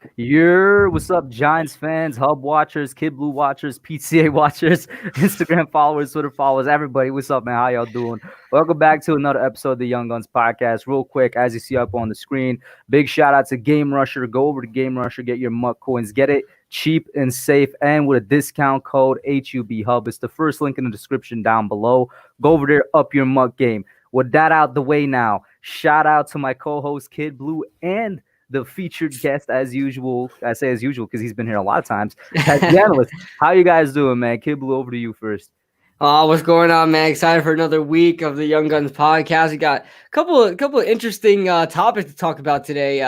What's up, Giants fans, Hub watchers, Kidblue watchers, PTA watchers, Instagram followers, Twitter followers, everybody. What's up, man? How y'all doing? Welcome back to another episode of the Young Guns podcast. Real quick, as you see up on the screen, big shout out to Game Rusher. Go over to Game Rusher, get your Muck coins, get it cheap and safe, and with a discount code HUB Hub. It's the first link in the description down below. Go over there, up your Muck game. With that out the way now, shout out to my co-host Kidblue and the featured guest as usual. I say as usual because he's been here a lot of times as the analyst. How you guys doing, man? Kidblue, over to you first. What's going on, man? Excited for another week of the Young Guns podcast. We got a couple of interesting topics to talk about today,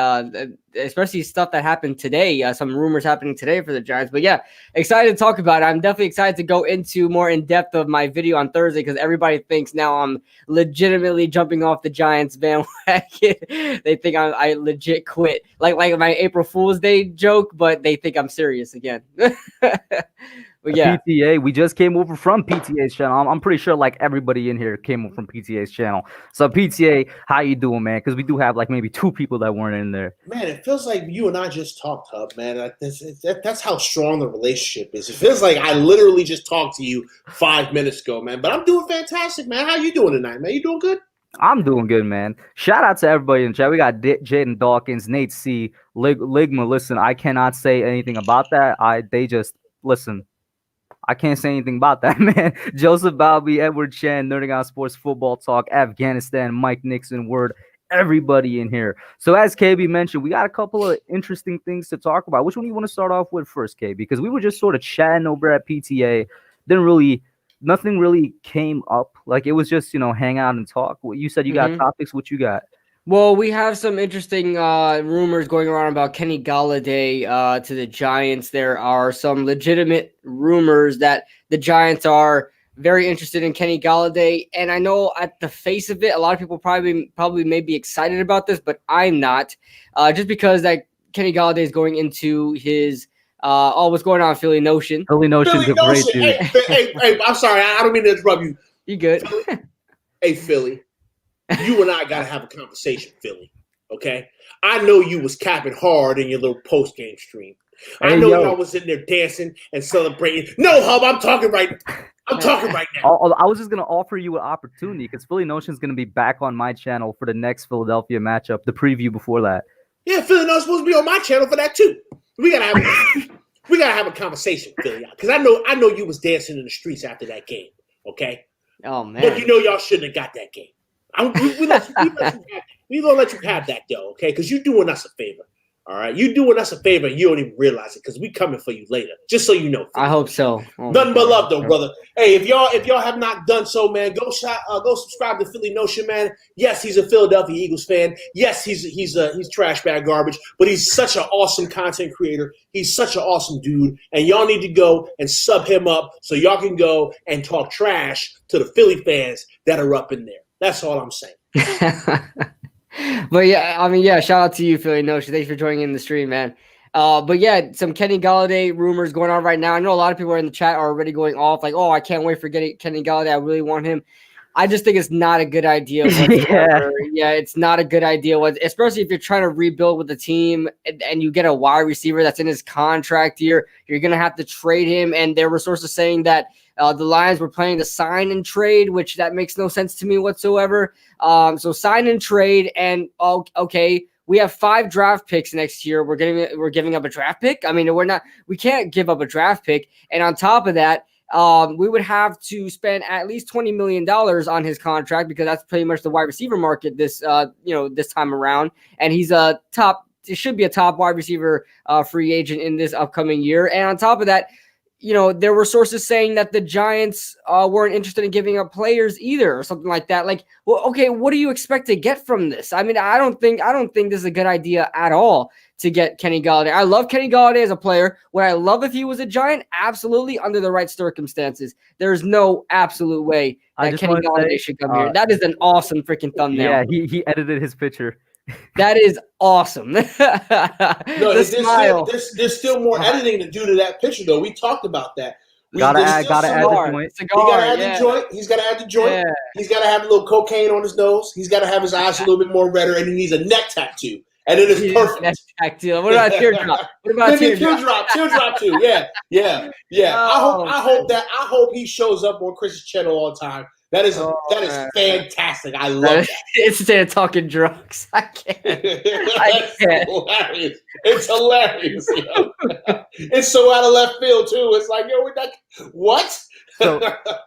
especially stuff that happened today. Some rumors happening today for the Giants. But yeah, excited to talk about it. I'm definitely excited to go into more in depth of my video on Thursday because everybody thinks now I'm legitimately jumping off the Giants bandwagon. They think I legit quit, like my April Fool's Day joke, but they think I'm serious again. But yeah, PTA. We just came over from PTA's channel. I'm pretty sure like everybody in here came over from PTA's channel. So PTA, how you doing, man? Because we do have like maybe two people that weren't in there. Man, it feels like you and I just talked, Hub, man. That's how strong the relationship is. It feels like I literally just talked to you 5 minutes ago, man. But I'm doing fantastic, man. How you doing tonight, man? You doing good? I'm doing good, man. Shout out to everybody in the chat. We got Jaden Dawkins, Nate C, Ligma. Listen, I cannot say anything about that. They just listen. I can't say anything about that, man. Joseph Balby, Edward Chan, Nerding Out Sports Football Talk, Afghanistan, Mike Nixon, Word, everybody in here. So as KB mentioned, we got a couple of interesting things to talk about. Which one do you want to start off with first, KB? Because we were just sort of chatting over at PTA. Nothing really came up. Like it was just, hang out and talk. You said you got topics. What you got? Well, we have some interesting rumors going around about Kenny Gallaudet to the Giants. There are some legitimate rumors that the Giants are very interested in Kenny Gallaudet, and I know at the face of it, a lot of people probably may be excited about this, but I'm not. Just because that Kenny Gallaudet is going into his what's going on, Philly Notion? Philly Notion's a great dude. Hey, I'm sorry, I don't mean to interrupt you. You good? Hey, Philly. You and I got to have a conversation, Philly, okay? I know you was capping hard in your little post-game stream. I know y'all was in there dancing and celebrating. No, Hub, I'm talking right now. I was just going to offer you an opportunity because Philly Notion's going to be back on my channel for the next Philadelphia matchup, the preview before that. Yeah, Philly Notion's supposed to be on my channel for that too. We got to have a conversation, Philly, because I know you was dancing in the streets after that game, okay? Oh, man. But y'all shouldn't have got that game. We don't let you have that though, okay? Because you're doing us a favor, all right? You're doing us a favor, and you don't even realize it because we coming for you later. Just so you know. I hope so. Nothing but love, though, brother. Hey, if y'all have not done so, man, go subscribe to Philly Notion, man. Yes, he's a Philadelphia Eagles fan. Yes, he's trash bag garbage, but he's such an awesome content creator. He's such an awesome dude, and y'all need to go and sub him up so y'all can go and talk trash to the Philly fans that are up in there. That's all I'm saying. But yeah, shout out to you, Philly Notion. Thanks for joining in the stream, man. But yeah, some Kenny Gallaudet rumors going on right now. I know a lot of people in the chat are already going off like, oh, I can't wait for Kenny Gallaudet. I really want him. I just think it's not a good idea. Yeah, it's not a good idea, especially if you're trying to rebuild with the team and you get a wide receiver that's in his contract year. You're going to have to trade him. And there were sources saying that the Lions were planning to sign and trade, which that makes no sense to me whatsoever. So sign and trade, and okay, we have 5 draft picks next year. We're giving up a draft pick. I mean, we can't give up a draft pick. And on top of that, we would have to spend at least $20 million on his contract because that's pretty much the wide receiver market this time around. And he's it should be a top wide receiver free agent in this upcoming year. And on top of that, there were sources saying that the Giants weren't interested in giving up players either, or something like that. Like, well, okay, what do you expect to get from this? I mean, I don't think this is a good idea at all to get Kenny Gallaudet. I love Kenny Gallaudet as a player. Would I love if he was a Giant? Absolutely, under the right circumstances. There's no absolute way that Kenny Gallaudet should come here. That is an awesome freaking thumbnail. Yeah, he edited his picture. That is awesome. No, there's still more editing to do to that picture, though. We talked about that. Gotta add the joint. He gotta add the joint. He's gotta add the joint. Yeah. He's gotta have a little cocaine on his nose. He's gotta have his eyes a little bit more redder, and he needs a neck tattoo. and it is perfect. That's back to what about teardrop? What about teardrop? Teardrop too. Yeah. Oh, I hope he shows up on Chris's channel all the time. That is fantastic. I love that. Instead of talking drugs, I can't. Hilarious. It's hilarious. Yo. It's so out of left field too. It's like, yo, what?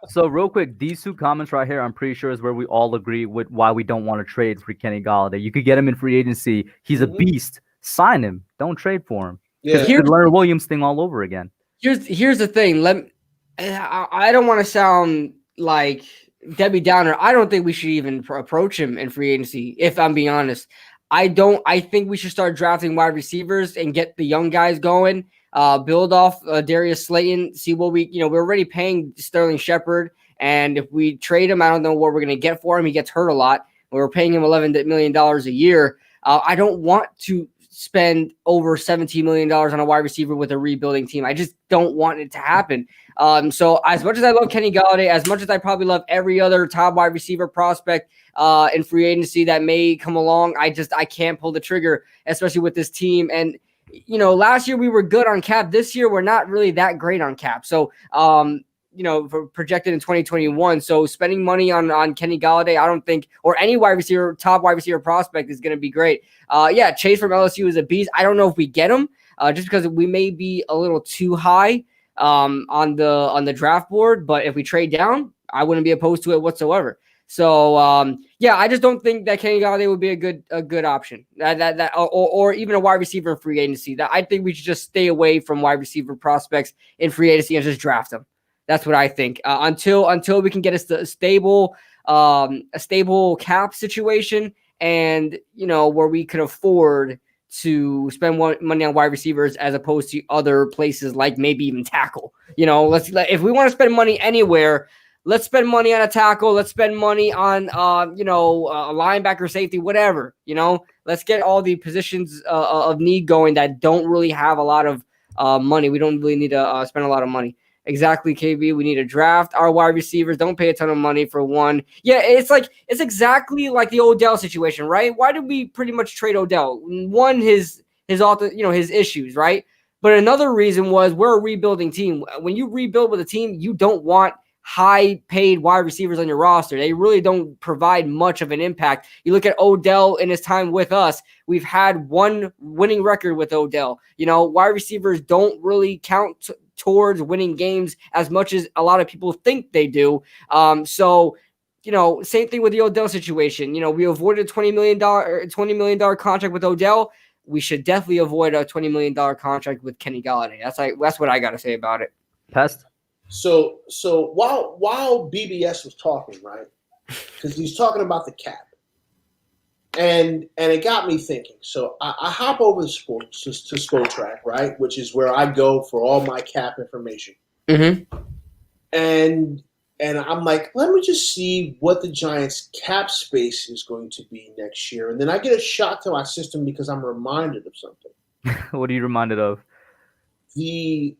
So real quick, these two comments right here, I'm pretty sure is where we all agree with why we don't want to trade for Kenny Gallaudet. You could get him in free agency. He's a beast. Sign him. Don't trade for him. Yeah. It's the Leonard Williams thing all over again. Here's the thing. I don't want to sound like Debbie Downer. I don't think we should even approach him in free agency, if I'm being honest. I think we should start drafting wide receivers and get the young guys going. Build off Darius Slayton. See what we're already paying Sterling Shepard, and if we trade him, I don't know what we're going to get for him. He gets hurt a lot. We're paying him $11 million a year. I don't want to spend over $17 million on a wide receiver with a rebuilding team. I just don't want it to happen. So as much as I love Kenny Gallaudet, as much as I probably love every other top wide receiver prospect in free agency that may come along, I can't pull the trigger, especially with this team. And last year we were good on cap. This year we're not really that great on cap. So for projected in 2021. So spending money on Kenny Gallaudet, I don't think, or any top wide receiver prospect is going to be great. Chase from LSU is a beast. I don't know if we get him just because we may be a little too high on the draft board. But if we trade down, I wouldn't be opposed to it whatsoever. So I just don't think that Kenny Gallaudet would be a good option. Or even a wide receiver in free agency. That I think we should just stay away from wide receiver prospects in free agency and just draft them. That's what I think. Until we can get a stable cap situation, and where we could afford to spend money on wide receivers as opposed to other places like maybe even tackle. If we want to spend money anywhere, let's spend money on a tackle. Let's spend money on a linebacker, safety, whatever. Let's get all the positions of need going that don't really have a lot of money. We don't really need to spend a lot of money. Exactly, KB. We need to draft our wide receivers. Don't pay a ton of money for one. Yeah, it's exactly like the Odell situation, right? Why did we pretty much trade Odell? One, his issues, right? But another reason was we're a rebuilding team. When you rebuild with a team, you don't want high-paid wide receivers on your roster. They really don't provide much of an impact. You look at Odell in his time with us. We've had one winning record with Odell. Wide receivers don't really count towards winning games as much as a lot of people think they do. Same thing with the Odell situation. We avoided a $20 million contract with Odell. We should definitely avoid a $20 million contract with Kenny Gallaudet. That's what I got to say about it. Pest. So while BBS was talking, right? Because he's talking about the cap. And it got me thinking. So I hop over to Spotrac, right, which is where I go for all my cap information. Mm-hmm. And I'm like, let me just see what the Giants' cap space is going to be next year. And then I get a shot to my system because I'm reminded of something. What are you reminded of? The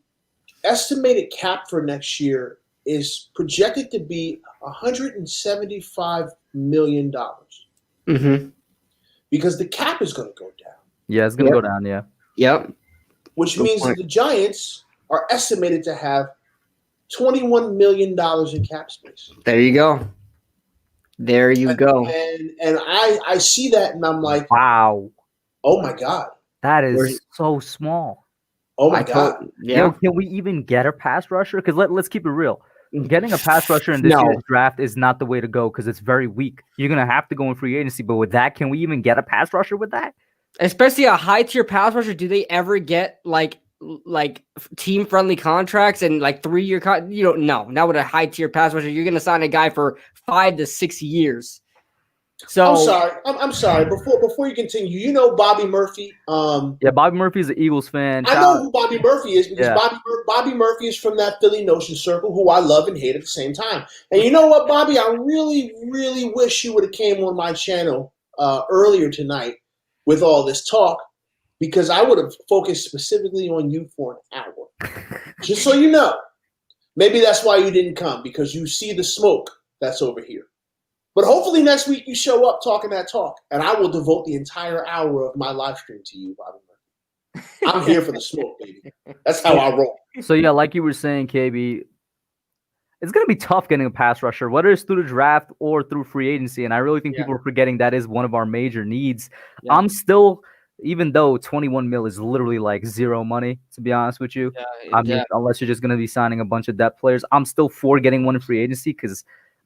estimated cap for next year is projected to be $175 million. Mm-hmm. Because the cap is going to go down. Yeah, it's going to go down, yeah. Yep. Which means that the Giants are estimated to have $21 million in cap space. There you go. There you go. And I see that and I'm like, wow. Oh my God. That is so small. Oh my God. Yeah. Can we even get a pass rusher? Because let's keep it real. Getting a pass rusher in this year's draft is not the way to go because it's very weak. You're going to have to go in free agency. But with that, can we even get a pass rusher with that? Especially a high-tier pass rusher, do they ever get like team-friendly contracts and like 3-year no, not with a high-tier pass rusher. You're going to sign a guy for 5 to 6 years. So I'm sorry. Before you continue, you know Bobby Murphy. Yeah, Bobby Murphy is an Eagles fan. I know who Bobby Murphy is because Bobby Murphy is from that Philly Notion circle, who I love and hate at the same time. And you know what, Bobby? I really, really wish you would have came on my channel earlier tonight with all this talk, because I would have focused specifically on you for an hour. Just so you know, maybe that's why you didn't come, because you see the smoke that's over here. But hopefully next week you show up talking that talk, and I will devote the entire hour of my live stream to you, Bobby Murphy. I'm here for the smoke, baby. That's how I roll. So yeah, like you were saying, KB, it's gonna be tough getting a pass rusher, whether it's through the draft or through free agency. And I really think people are forgetting that is one of our major needs. Yeah. I'm still, even though 21 mil is literally like zero money, to be honest with you. I mean, unless you're just gonna be signing a bunch of depth players, I'm still for getting one in free agency because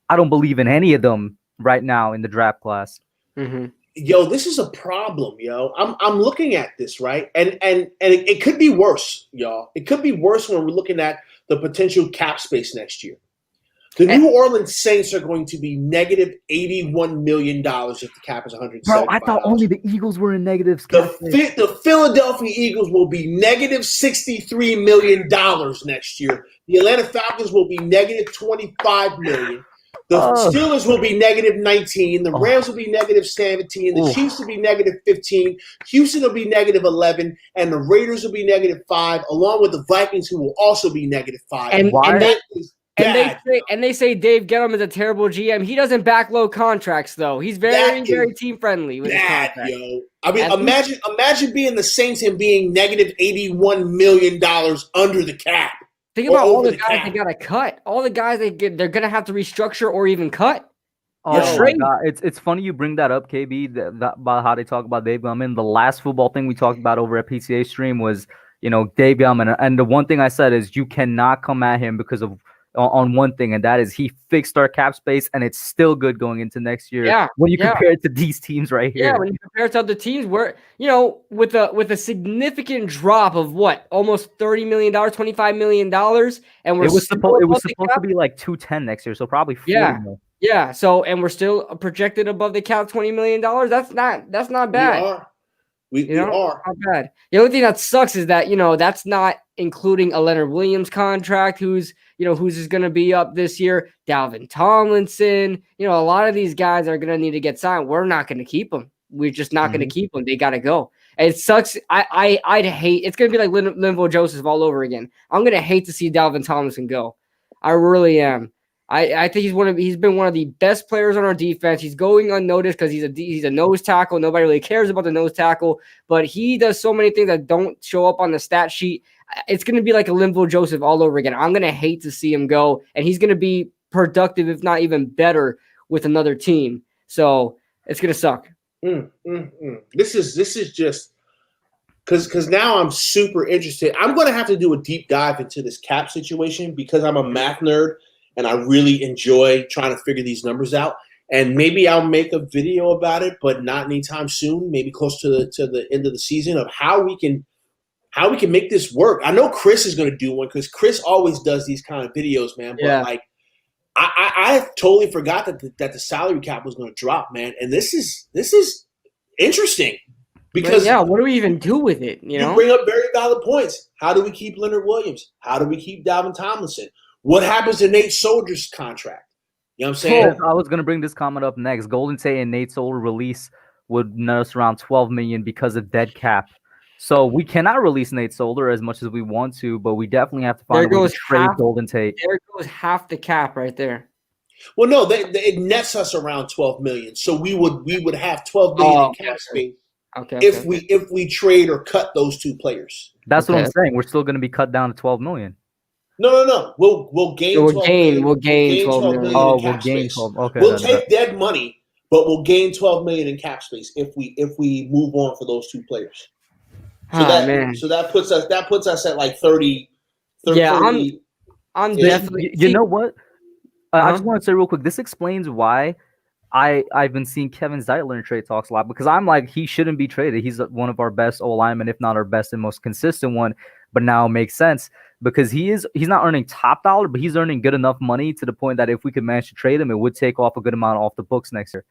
I don't believe in any of them right now in the draft class. Mm-hmm. Yo, this is a problem, yo. I'm looking at this, right? And it could be worse, y'all. It could be worse when we're looking at the potential cap space next year. The New Orleans Saints are going to be negative $81 million if the cap is $175. Bro, I thought only the Eagles were in negatives. The Philadelphia Eagles will be negative $63 million next year. The Atlanta Falcons will be negative $25 million. The Steelers will be negative 19. The Rams will be negative 17. The Chiefs will be negative 15. Houston will be negative 11. And the Raiders will be negative 5, along with the Vikings, who will also be negative 5. And they say Dave Gettleman is a terrible GM. He doesn't backload contracts, though. He's very team friendly with his contract. Yo. I mean, imagine being the Saints and being negative $81 million under the cap. Think about all the guys they got to cut. All the guys they're going to have to restructure or even cut. Oh, my God. It's funny you bring that up, KB, about how they talk about Dave Gettleman. The last football thing we talked about over at PTA stream was, Dave Gettleman. And the one thing I said is you cannot come at him because of on one thing, and that is he fixed our cap space, and it's still good going into next year. Yeah, when you compare it to these teams right here. Yeah, when you compare it to other teams, where with a significant drop of almost $30 million, $25 million, and it was supposed to be like 210 next year, so probably 40 more. Yeah. So and we're still projected above the cap $20 million. That's not bad. We are not bad. The only thing that sucks is that that's not including a Leonard Williams contract, who's just going to be up this year. Dalvin Tomlinson, a lot of these guys are going to need to get signed. We're not going to keep them. We're just not going to keep them. They got to go. And it sucks. I'd hate. It's going to be like Linval Joseph all over again. I'm going to hate to see Dalvin Tomlinson go. I really am. I think he's been one of the best players on our defense. He's going unnoticed because he's a nose tackle. Nobody really cares about the nose tackle, but he does so many things that don't show up on the stat sheet. It's going to be like a Linval Joseph all over again. I'm going to hate to see him go, and he's going to be productive, if not even better, with another team. So it's going to suck. This is just because now I'm super interested. I'm going to have to do a deep dive into this cap situation because I'm a math nerd. And I really enjoy trying to figure these numbers out. And maybe I'll make a video about it, but not anytime soon. Maybe close to the end of the season of how we can make this work. I know Chris is going to do one because Chris always does these kind of videos, man. But I totally forgot that the salary cap was going to drop, man. And this is interesting because what do we even do with it? You bring up very valid points. How do we keep Leonard Williams? How do we keep Dalvin Tomlinson? What happens to Nate Solder's contract? You know what I'm saying? I was going to bring this comment up next. Golden Tate and Nate Solder release would net us around $12 million because of dead cap. So we cannot release Nate Solder as much as we want to, but we definitely have to find a way to trade Golden Tate. There goes half the cap right there. Well, no, it nets us around $12 million. So we would have $12 million in cap space if we trade or cut those two players. That's what I'm saying. We're still going to be cut down to $12 million. No. We'll gain. We'll gain 12 million. Oh, we'll gain 12. Okay. We'll take dead money, but we'll gain 12 million in cap space if we move on for those two players. So that puts us at like 30. Yeah, 30. I'm definitely. You know what? I just want to say real quick. This explains why I've been seeing Kevin Zeitler in trade talks a lot because I'm like he shouldn't be traded. He's one of our best O-linemen, if not our best and most consistent one. But now it makes sense because he's not earning top dollar, but he's earning good enough money to the point that if we could manage to trade him, it would take off a good amount off the books next year.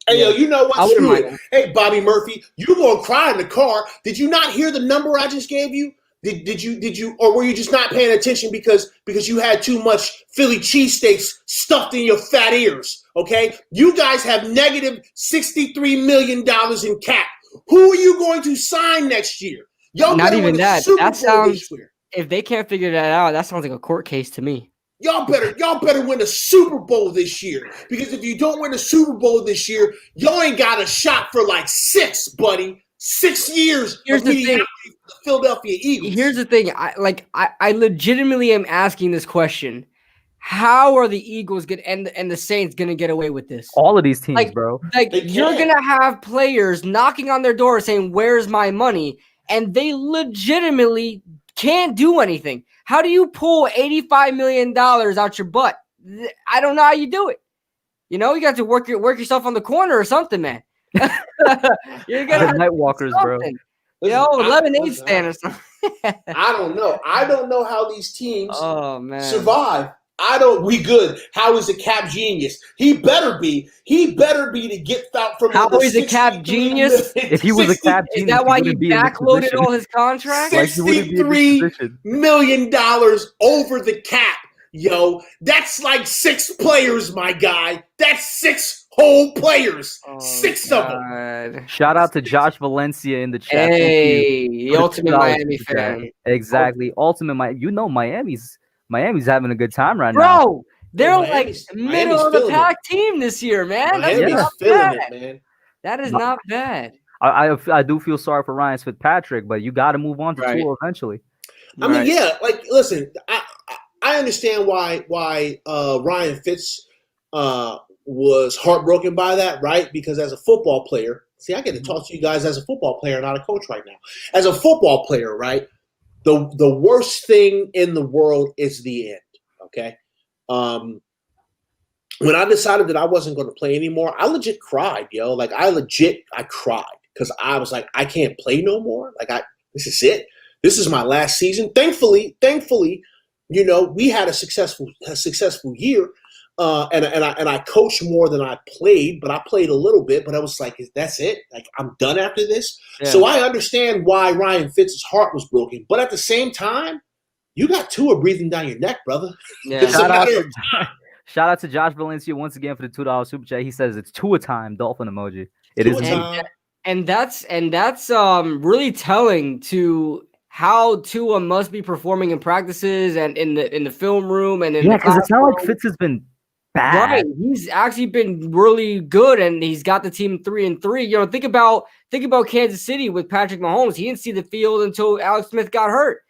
Hey, yo, you know what? Screw it. Hey, Bobby Murphy, you going to cry in the car. Did you not hear the number I just gave you? Did you, or were you just not paying attention because you had too much Philly cheesesteaks stuffed in your fat ears? Okay, you guys have negative $63 million in cap. Who are you going to sign next year? Y'all not even that. That sounds. If they can't figure that out, that sounds like a court case to me. y'all better win a Super Bowl this year. Because if you don't win a Super Bowl this year, y'all ain't got a shot for like 6, buddy. 6 years Here's of the thing. the Philadelphia Eagles. Here's the thing. I legitimately am asking this question. How are the Eagles and the Saints gonna get away with this? All of these teams, bro. You're gonna have players knocking on their door saying, "Where's my money?" And they legitimately can't do anything. How do you pull $85 million out your butt? I don't know how you do it. You got to work yourself on the corner or something, man. You're gonna night walkers, bro. lemonade stand or something. I don't know. I don't know how these teams survive. We good. How is a cap genius? He better be to get out from. How is a cap genius? If he was a cap genius, is that why he backloaded all his contracts? $63 million over the cap, yo. That's like 6 players, my guy. That's 6 whole players. 6 of them. Shout out to Josh Valencia in the chat. Hey, the ultimate Miami fan. Exactly, ultimate Miami. Miami's having a good time right now. Bro, they're like middle of the pack team this year, man. Miami's feeling it, man. That is not bad. I do feel sorry for Ryan Fitzpatrick, but you got to move on to Tua eventually. I mean, yeah, like listen, I understand why Ryan Fitz was heartbroken by that, right? Because as a football player, see, I get to talk to you guys as a football player, not a coach right now. As a football player, right? The worst thing in the world is the end, okay? When I decided that I wasn't going to play anymore, I legit cried, yo. Like, I cried because I was like, I can't play no more. Like, this is it. This is my last season. Thankfully, we had a successful year, and I coached more than I played, but I played a little bit. But I was like, that's it. Like, I'm done after this. Yeah. So I understand why Ryan Fitz's heart was broken, but at the same time, you got Tua breathing down your neck, brother. Yeah. Shout out to Josh Valencia once again for the $2 super chat. He says it's Tua time, dolphin emoji. It is time. And that's really telling to how Tua must be performing in practices and in the film room and because it's not like Fitz has been bad. Right, he's actually been really good, and he's got the team 3-3. Think about Kansas City with Patrick Mahomes. He didn't see the field until Alex Smith got hurt.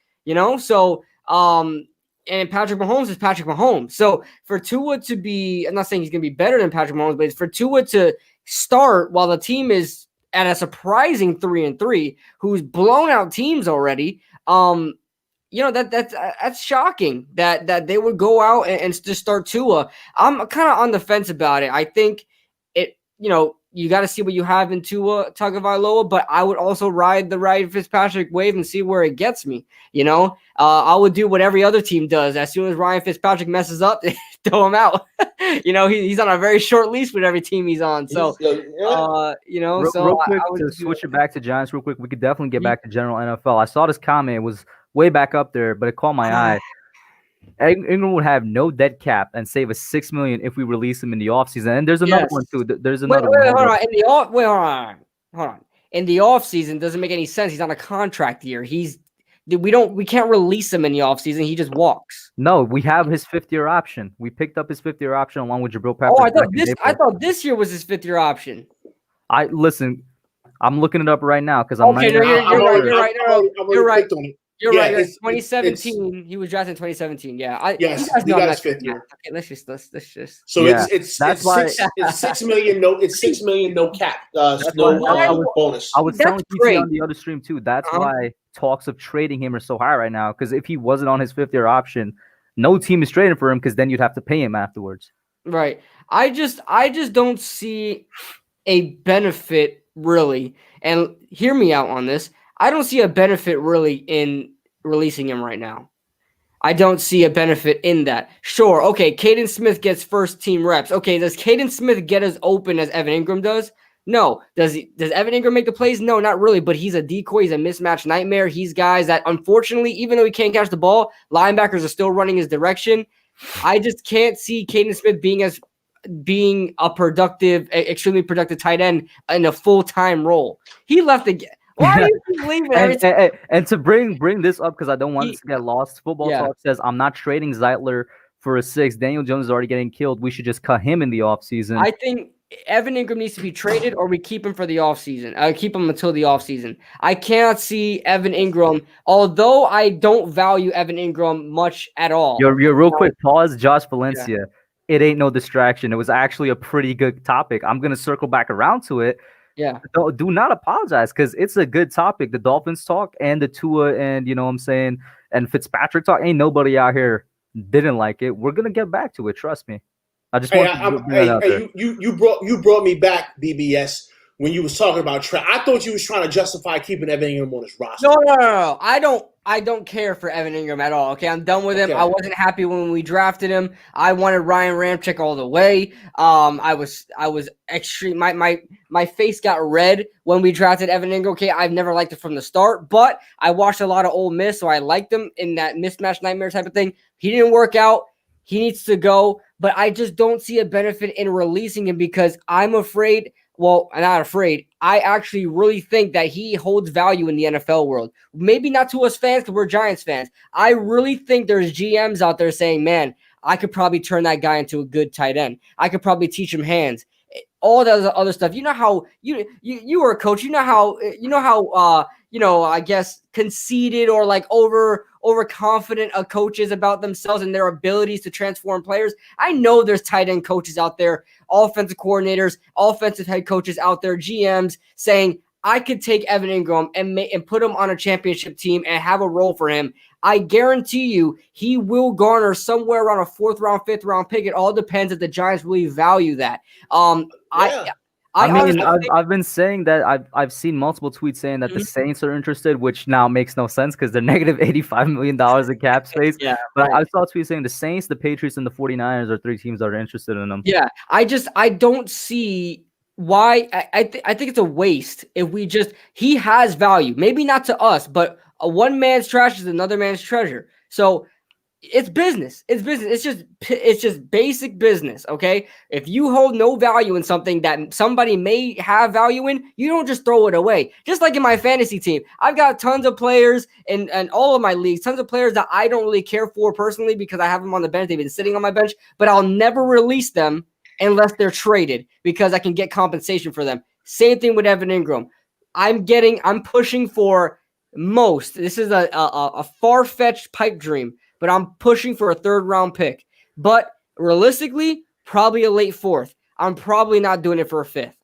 So and Patrick Mahomes is Patrick Mahomes. So for Tua to be, I'm not saying he's going to be better than Patrick Mahomes, but for Tua to start while the team is at a surprising 3-3, who's blown out teams already. That's shocking that they would go out and just start Tua. I'm kind of on the fence about it. I think you got to see what you have in Tua Tagovailoa, but I would also ride the Ryan Fitzpatrick wave and see where it gets me. I would do what every other team does. As soon as Ryan Fitzpatrick messes up, throw him out. He's on a very short leash with every team he's on. So, real quick to switch it back to Giants real quick, we could definitely get back to general NFL. I saw this comment. It was way back up there, but it caught my eye. Ingram would have no dead cap and save us $6 million if we release him in the offseason. And there's another one too. There's another one. Hold on. In the offseason doesn't make any sense. He's on a contract year. We can't release him in the offseason. He just walks. No, we have his 5th-year option. We picked up his 5th-year option along with Jabril Peppers. Oh, I thought this year was his 5th-year option. Listen, I'm looking it up right now because I'm okay. You're right. You're right. 2017. He was drafted in 2017. Yeah. Yes, he got his 5th year. Okay, let's just. So it's $6 million. It's $6 million. No cap. No bonus. I was telling PC on the other stream too. That's why talks of trading him are so high right now. Because if he wasn't on his 5th-year option, no team is trading for him because then you'd have to pay him afterwards. Right. I just don't see a benefit really. And hear me out on this. I don't see a benefit really in releasing him right now. I don't see a benefit in that. Sure, okay, Caden Smith gets first-team reps. Okay, does Caden Smith get as open as Evan Ingram does? No. Does Evan Ingram make the plays? No, not really, but he's a decoy. He's a mismatch nightmare. He's guys that, unfortunately, even though he can't catch the ball, linebackers are still running his direction. I just can't see Caden Smith being a productive, extremely productive tight end in a full-time role. He left again. Why do you leave it? And to bring this up because I don't want it to get lost. Football Talk says I'm not trading Zeitler for a 6. Daniel Jones is already getting killed. We should just cut him in the offseason. I think Evan Ingram needs to be traded, or we keep him for the offseason. I keep him until the offseason. I cannot see Evan Ingram, although I don't value Evan Ingram much at all. Your real quick pause, Josh Valencia. Yeah. It ain't no distraction. It was actually a pretty good topic. I'm gonna circle back around to it. Yeah. Do not apologize, because it's a good topic. The Dolphins talk and the Tua and you know what I'm saying, and Fitzpatrick talk. Ain't nobody out here didn't like it. We're gonna get back to it. Trust me. I just want you brought me back, BBS, when you was talking about I thought you was trying to justify keeping Evan Ingram on his roster. No. I don't care for Evan Ingram at all. Okay, I'm done with him. I wasn't happy when we drafted him. I wanted Ryan Ramczyk all the way. I was extreme. My face got red when we drafted Evan Ingram. Okay, I've never liked it from the start, but I watched a lot of Ole Miss, so I liked him in that mismatch nightmare type of thing. He didn't work out. He needs to go, but I just don't see a benefit in releasing him because I'm afraid. Well, I'm not afraid. I actually really think that he holds value in the NFL world. Maybe not to us fans because we're Giants fans. I really think there's GMs out there saying, man, I could probably turn that guy into a good tight end. I could probably teach him hands. All that other stuff. You know how you were a coach. You know how I guess conceited or like overconfident a coach is about themselves and their abilities to transform players. I know there's tight end coaches out there, offensive coordinators, offensive head coaches out there, GMs saying, I could take Evan Ingram and put him on a championship team and have a role for him. I guarantee you he will garner somewhere around a 4th round, 5th round pick. It all depends if the Giants really value that. I've been saying that I've seen multiple tweets saying that the Saints are interested, which now makes no sense because they're negative $85 million in cap space. Yeah, but I saw tweets saying the Saints, the Patriots, and the 49ers are 3 teams that are interested in them. Yeah, I don't see why. I think it's a waste if we he has value. Maybe not to us, but one man's trash is another man's treasure. So it's business. It's business. It's just basic business. Okay. If you hold no value in something that somebody may have value in, you don't just throw it away. Just like in my fantasy team, I've got tons of players in all of my leagues, tons of players that I don't really care for personally because I have them on the bench. They've been sitting on my bench, but I'll never release them unless they're traded because I can get compensation for them. Same thing with Evan Ingram. I'm pushing for most. This is a far-fetched pipe dream, but I'm pushing for a 3rd round pick. But realistically, probably a late 4th. I'm probably not doing it for a 5th.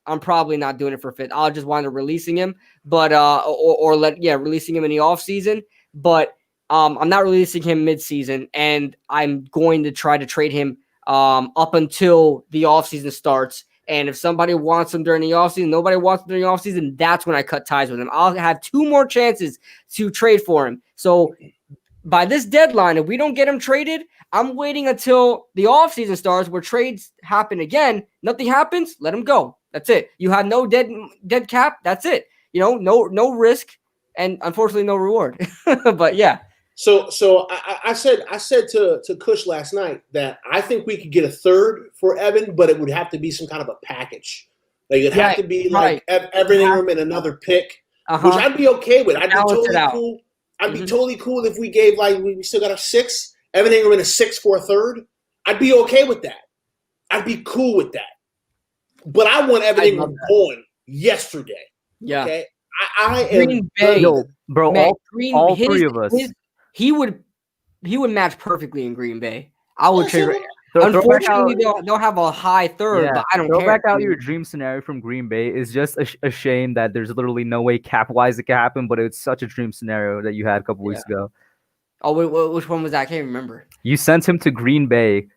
I'll just wind up releasing him, but releasing him in the offseason. But I'm not releasing him midseason, and I'm going to try to trade him up until the offseason starts. And if somebody wants him during the offseason, nobody wants him during the offseason, that's when I cut ties with him. I'll have 2 more chances to trade for him. So by this deadline, if we don't get him traded, I'm waiting until the offseason starts where trades happen again. Nothing happens, let him go. That's it. You have no dead cap. That's it. No risk, and unfortunately no reward. But yeah. So I said to Kush last night that I think we could get a 3rd for Evan, but it would have to be some kind of a package. Like it'd have to be like Evan Ingram and another pick, which I'd be okay with. I'd be totally cool. I'd be totally cool if we gave we still got a 6, Evan Ingram and a 6 for a 3rd. I'd be okay with that. I'd be cool with that. But I want Evan Ingram going yesterday. Yeah. Okay. I am Green Bay, bro. Man, all 3 of us. He would match perfectly in Green Bay. I would trade. Unfortunately, they'll have a high 3rd, but I don't care. Throw back out your dream scenario from Green Bay. Is just a shame that there's literally no way cap-wise it can happen, but it's such a dream scenario that you had a couple weeks ago. Oh, which one was that? I can't remember. You sent him to Green Bay,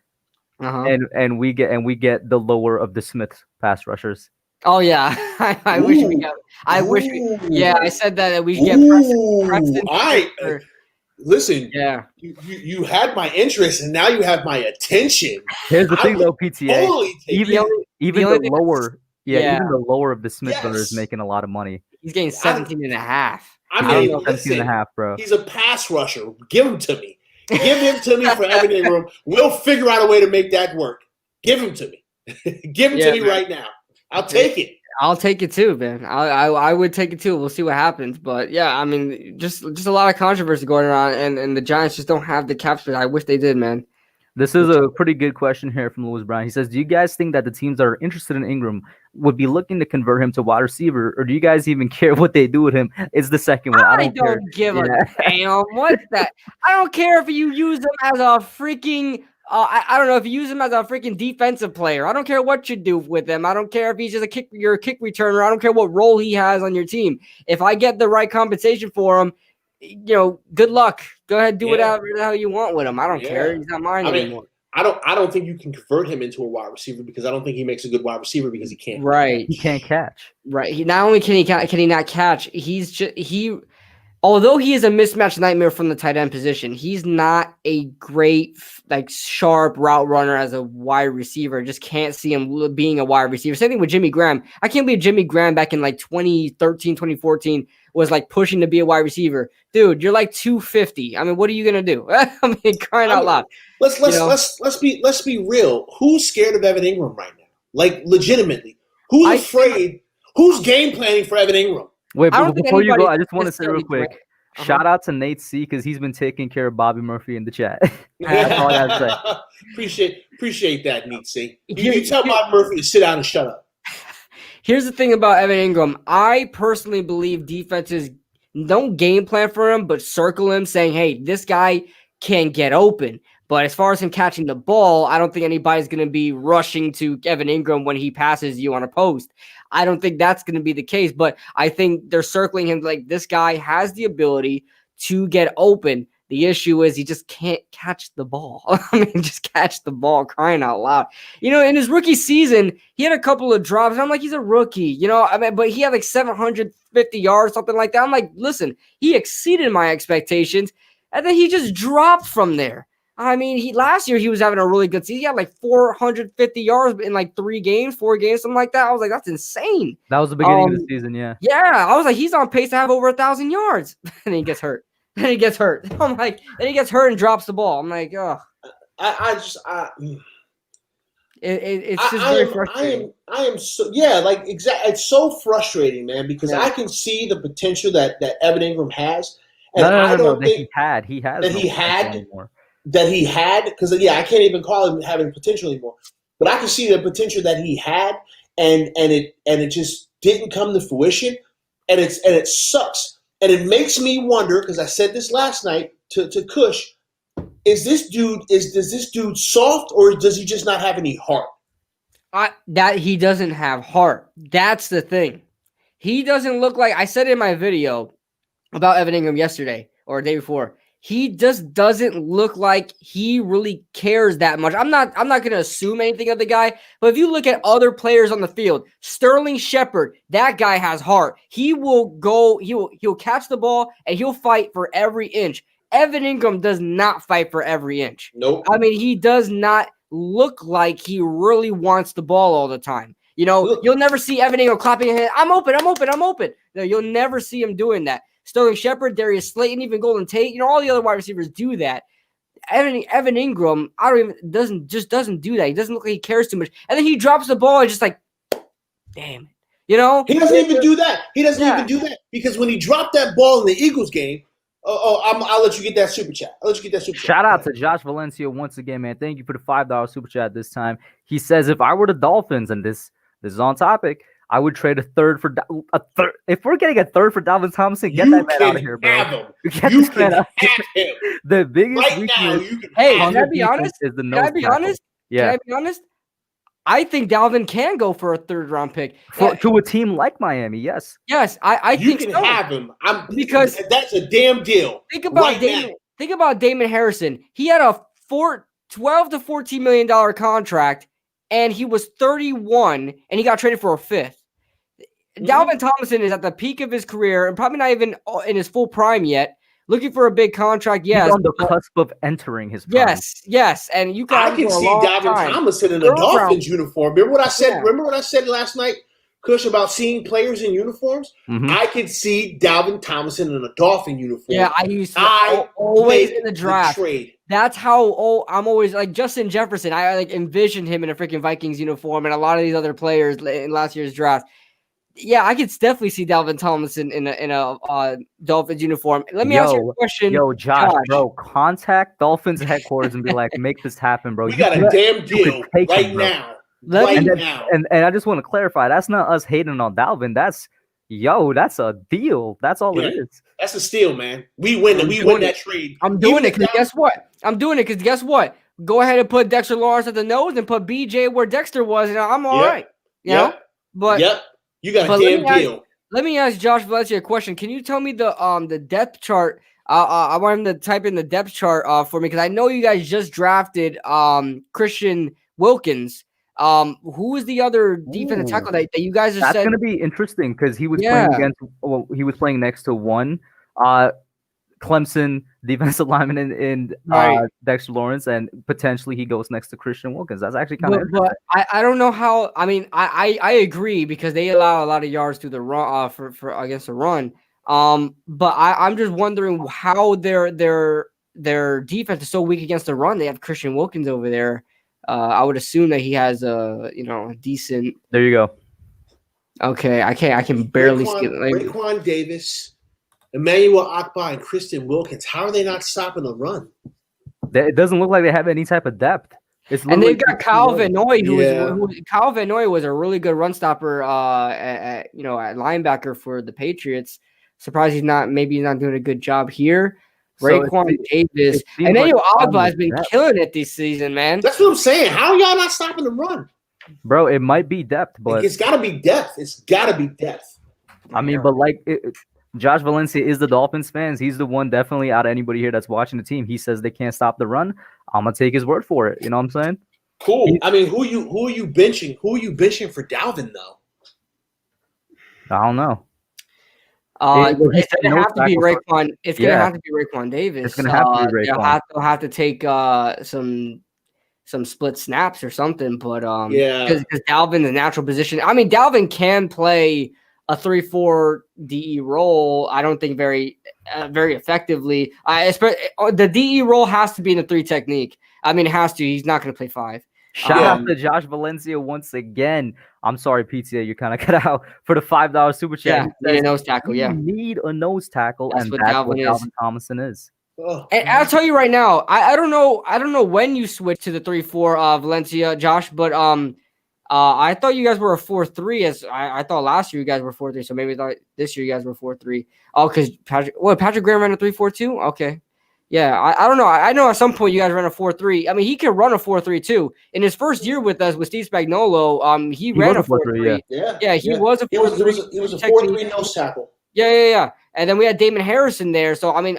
and we get the lower of the Smith pass rushers. Oh yeah, I wish we got. I wish we. Yeah, I said that we get Preston. Listen, you had my interest, and now you have my attention. Here's the thing, though, PTA. Even the lower, even the lower of the Smith brothers is making a lot of money. He's getting 17 and a half. I mean, 17 and a half, bro. He's a pass rusher. Give him to me. Give him to me for Evan Ingram. We'll figure out a way to make that work. Give him to me. Give him to me right now. I'll take it. I'll take it too, man. I would take it too. We'll see what happens. But yeah, I mean, just a lot of controversy going on, and the Giants just don't have the cap space. I wish they did, man. This is a pretty good question here from Louis Brown. He says, do you guys think that the teams that are interested in Ingram would be looking to convert him to wide receiver, or do you guys even care what they do with him? It's the second one. I don't give a damn. What's that? I don't care if you use him as a freaking I don't know if you use him as a freaking defensive player. I don't care what you do with him. I don't care if he's just you're a kick returner. I don't care what role he has on your team. If I get the right compensation for him, good luck. Go ahead, do whatever the hell you want with him. I don't care. He's not mine anymore. I don't think you can convert him into a wide receiver because I don't think he makes a good wide receiver because he can't. Right. He can't catch. Right. He not only can he not catch, although he is a mismatch nightmare from the tight end position, he's not a great, sharp route runner as a wide receiver. Just can't see him being a wide receiver. Same thing with Jimmy Graham. I can't believe Jimmy Graham back in 2013, 2014 was pushing to be a wide receiver. Dude, you're 250. I mean, what are you gonna do? I mean, crying out loud. Let's be real. Who's scared of Evan Ingram right now? Legitimately, who's afraid? Who's game planning for Evan Ingram? Wait, but before you go, I just want to say real quick, shout out to Nate C because he's been taking care of Bobby Murphy in the chat. That's all I have to say. Appreciate that, Nate C. You tell Bobby Murphy to sit down and shut up. Here's the thing about Evan Ingram. I personally believe defenses don't game plan for him, but circle him saying, hey, this guy can get open. But as far as him catching the ball, I don't think anybody's going to be rushing to Evan Ingram when he passes you on a post. I don't think that's going to be the case, but I think they're circling him this guy has the ability to get open. The issue is he just can't catch the ball. I mean, just catch the ball, crying out loud. In his rookie season, he had a couple of drops. I'm he's a rookie, but he had 750 yards, something like that. I'm listen, he exceeded my expectations, and then he just dropped from there. I mean, last year he was having a really good season. He had 450 yards in 4 games, something like that. I was that's insane. That was the beginning of the season, yeah. Yeah, I was he's on pace to have over 1,000 yards. And he gets hurt. I'm and he gets hurt and drops the ball. I'm oh. It's just very frustrating. I am so exactly. It's so frustrating, man, because I can see the potential that Evan Ingram has, and I don't think he had because I can't even call him having potential anymore. But I can see the potential that he had, and it just didn't come to fruition, and it sucks, and it makes me wonder because I said this last night to Kush. Is this dude soft, or does he just not have any heart? That he doesn't have heart. That's the thing. He doesn't look like, I said in my video about Evan Ingram yesterday or the day before. He just doesn't look like he really cares that much. I'm not going to assume anything of the guy, but if you look at other players on the field, Sterling Shepard, that guy has heart. He'll catch the ball and he'll fight for every inch. Evan Ingram does not fight for every inch. Nope. I mean, he does not look like he really wants the ball all the time. You'll never see Evan Ingram clapping his hand. I'm open. No, you'll never see him doing that. Sterling Shepard, Darius Slayton, even Golden Tate, all the other wide receivers do that. Evan Ingram, doesn't do that. He doesn't look like he cares too much. And then he drops the ball and just damn it. He doesn't even do that. He doesn't even do that because when he dropped that ball in the Eagles game, I'll let you get that super chat. Shout out to Josh Valencia once again, man. Thank you for the $5 super chat this time. He says, if I were the Dolphins, and this is on topic, I would trade a third for a third. If we're getting a third for Dalvin Thompson, get that man out of here, bro. You can have him. The biggest right now. Can I be honest? Can I be honest? Yeah. Can I be honest? I think Dalvin can go for a third-round pick to a team like Miami. Yes. Yes, I think you can so. have him. Because that's a damn deal. Think about Damon Harrison. He had a $12 to $14 million contract, and he was 31, and he got traded for a fifth. Dalvin Thompson is at the peak of his career, and probably not even in his full prime yet. Looking for a big contract, yes. He's on the cusp of entering his prime. Yes, and you I can see Dalvin Thompson in a Dolphins uniform. Remember what I said? Remember what I said last night, Kush, about seeing players in uniforms? Mm-hmm. I could see Dalvin Thompson in a Dolphin uniform. Yeah, I used to always in the draft. That's how I'm always Justin Jefferson. I envisioned him in a freaking Vikings uniform, and a lot of these other players in last year's draft. Yeah, I could definitely see Dalvin Tomlinson in a Dolphins uniform. Let me ask you a question. Yo, Josh, bro, contact Dolphins headquarters and be like, make this happen, bro. We got a damn deal right now. And I just want to clarify, that's not us hating on Dalvin. That's a deal. That's all it is. That's a steal, man. We win that trade. I'm doing it because guess what? Go ahead and put Dexter Lawrence at the nose and put BJ where Dexter was, and I'm all right. You know? But you got a damn deal. Let me ask Josh Valencia a question. Can you tell me the depth chart? I want him to type in the depth chart for me because I know you guys just drafted Christian Wilkins. Who is the other defensive tackle that you guys That's going to be interesting because he was playing next to one Clemson defensive lineman in Dexter Lawrence, and potentially he goes next to Christian Wilkins. That's actually kind of interesting. But I don't know how. I mean, I agree because they allow a lot of yards through the run for against the run. But I'm just wondering how their defense is so weak against the run. They have Christian Wilkins over there. I would assume that he has a decent. There you go. Okay, I can barely see it. Raekwon Davis, Emmanuel Akbar, and Christian Wilkins. How are they not stopping the run? It doesn't look like they have any type of depth. And they've got Kyle Van Noy, Kyle Van Noy was a really good run stopper at linebacker for the Patriots. Surprised he's not doing a good job here. Raekwon Davis. And Emmanuel Akbar has been killing it this season, man. That's what I'm saying. How are y'all not stopping the run? Bro, it might be depth, but it's got to be depth. It's got to be depth. I mean, but Josh Valencia is the Dolphins fans. He's the one definitely out of anybody here that's watching the team. He says they can't stop the run. I'm gonna take his word for it. You know what I'm saying? Cool. I mean, who are you benching? Who are you benching for Dalvin though? I don't know. It's gonna have to be Raekwon. It's gonna have to be Raekwon Davis. It's gonna have to be Raekwon. They'll have to take some split snaps or something, but because Dalvin, the natural position. I mean, Dalvin can play a 3-4 DE role. I don't think very effectively. The DE role has to be in the 3 technique. I mean, it has to. He's not going to play 5. Shout out to Josh Valencia once again. I'm sorry, PTA, you kind of cut out for the $5 super chat. Yeah, need a nose tackle. Yeah, you need a nose tackle, that's what Dalvin Tomlinson is. And I'll tell you right now, I don't know when you switched to the 3-4 Valencia, Josh, but I thought you guys were a 4-3. As I thought last year you guys were 4-3, so maybe this year you guys were 4-3. Oh, because Patrick Graham ran a 3-4 Okay, yeah. I don't know. I know at some point you guys ran a 4-3. I mean, he could run a 4-3 too. In his first year with us with Steve Spagnuolo, he ran a 4-3. Yeah, he was a 4-3. He was a 4-3 nose tackle. Yeah. And then we had Damon Harrison there. So, I mean,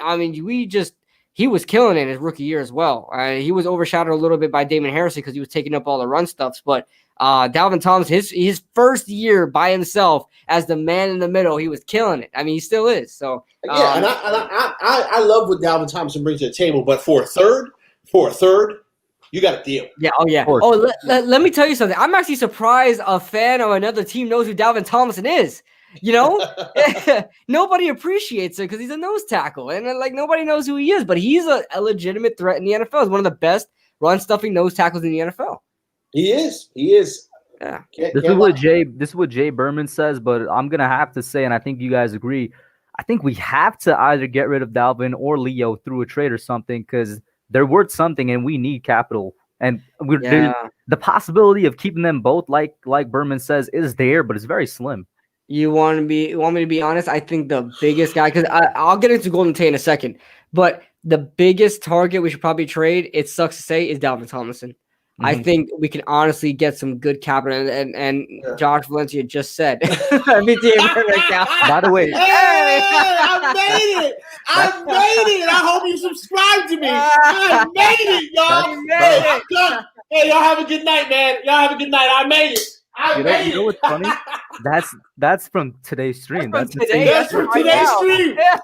he was killing it in his rookie year as well. He was overshadowed a little bit by Damon Harrison because he was taking up all the run stuffs. But Dalvin Tomlinson, his first year by himself as the man in the middle, he was killing it. I mean, he still is. So and I love what Dalvin Tomlinson brings to the table. But for a third, you got a deal. Yeah. Oh, yeah. Oh, let me tell you something. I'm actually surprised a fan of another team knows who Dalvin Tomlinson is. You know, nobody appreciates it because he's a nose tackle, and nobody knows who he is. But he's a legitimate threat in the NFL. He's one of the best run stuffing nose tackles in the NFL. He is. Yeah. This is what Jay Berman says, but I'm gonna have to say, and I think you guys agree. I think we have to either get rid of Dalvin or Leo through a trade or something because they're worth something, and we need capital. And the possibility of keeping them both, like Berman says, is there, but it's very slim. You want me to be honest? I think the biggest guy, because I'll get into Golden Tate in a second, but the biggest target we should probably trade, it sucks to say, is Dalvin Tomlinson. Mm-hmm. I think we can honestly get some good capital, and Josh Valencia just said. By the way, I made it! I hope you subscribe to me. I made it, y'all. I'm done. Hey, y'all have a good night, man. I made it. You know what's funny? That's from today's stream. That's from today's stream.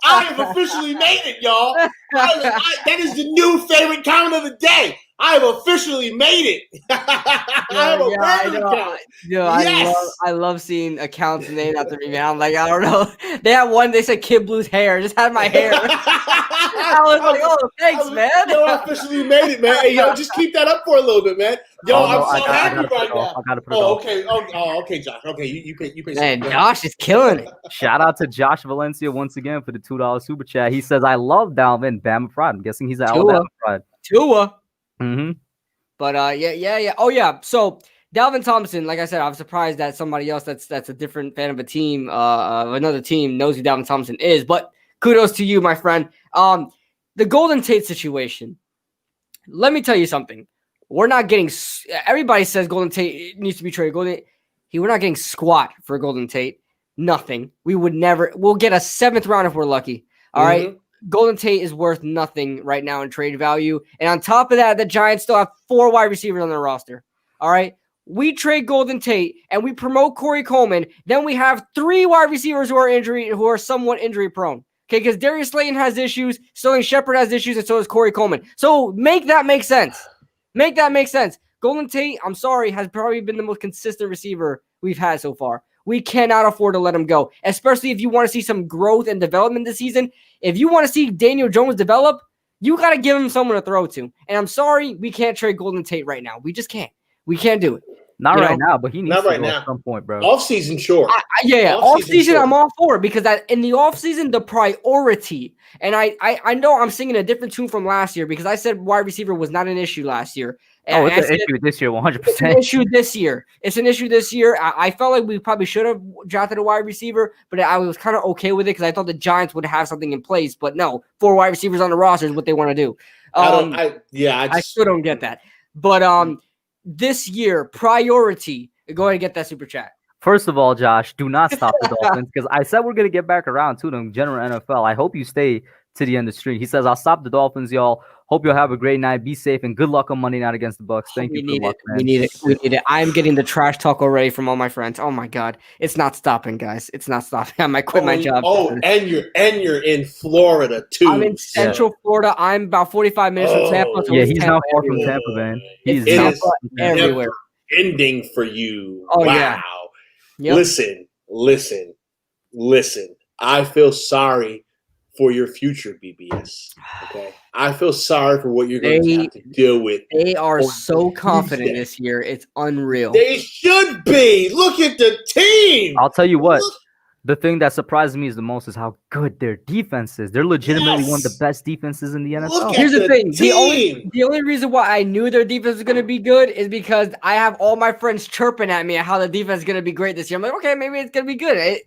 I have officially made it, y'all. That is the new favorite comment of the day. I have officially made it. I have a burner account. Yes. I love seeing accounts named after me, man. I'm like, I don't know. They had one, they said Kidblue's hair. Just had my hair. I was like, oh, thanks, man. I officially made it, man. Hey, yo, just keep that up for a little bit, man. Yo, Oh, I'm no, so I happy gotta put right it off. now. I gotta put it off. Okay. Okay, Josh. Okay, you pay. Man, some. Josh is killing it. Shout out to Josh Valencia once again for the $2 super chat. He says, "I love Dalvin Bama Pride." I'm guessing he's an Alabama Pride. Tua. Mm-hmm. But yeah. Oh yeah. So Dalvin Thompson, like I said, I'm surprised that somebody else that's a different fan of a team, another team knows who Dalvin Thompson is. But kudos to you, my friend. The Golden Tate situation. Let me tell you something. We're not getting. Everybody says Golden Tate needs to be traded. We're not getting squat for Golden Tate. Nothing. We would never. We'll get a 7th round if we're lucky. All right. Golden Tate is worth nothing right now in trade value. And on top of that, the Giants still have 4 wide receivers on their roster. All right. We trade Golden Tate and we promote Corey Coleman. Then we have 3 wide receivers who are somewhat injury prone. Okay, because Darius Slayton has issues, Sterling Shepard has issues, and so does Corey Coleman. So make that make sense. Make that make sense. Golden Tate, I'm sorry, has probably been the most consistent receiver we've had so far. We cannot afford to let him go, especially if you want to see some growth and development this season. If you want to see Daniel Jones develop, you got to give him someone to throw to. And I'm sorry, we can't trade Golden Tate right now. We just can't. We can't do it. Not right now, but he needs to go at some point, bro. Off-season, sure. Off-season, sure. I'm all for it because in the off-season, the priority, and I know I'm singing a different tune from last year because I said wide receiver was not an issue last year. And it's an issue this year, 100%. It's an issue this year. I felt like we probably should have drafted a wide receiver, but I was kind of okay with it because I thought the Giants would have something in place. But no, 4 wide receivers on the roster is what they want to do. I still don't get that. But this year, priority, go ahead and get that super chat. First of all, Josh, do not stop the Dolphins because I said we're going to get back around to them, general NFL. I hope you stay to the end of the stream. He says, I'll stop the Dolphins, y'all. Hope you'll have a great night. Be safe and good luck on Monday night against the Bucks. Thank you. We need it. I'm getting the trash talk already from all my friends. Oh my God. It's not stopping, guys. It's not stopping. I might quit my job. And you're in Florida too. I'm in Central Florida. I'm about 45 minutes from Tampa. So he's not far from Tampa, man. He's everywhere. Ending for you. Oh, wow. Yeah. Yep. Listen. I feel sorry for your future, BBS. Okay, I feel sorry for what you're going to have to deal with. They are so confident this year; it's unreal. They should be. Look at the team. I'll tell you what. The thing that surprises me is the most is how good their defense is. They're legitimately one of the best defenses in the NFL. Here's the thing: the only reason why I knew their defense was going to be good is because I have all my friends chirping at me at how the defense is going to be great this year. I'm like, okay, maybe it's going to be good.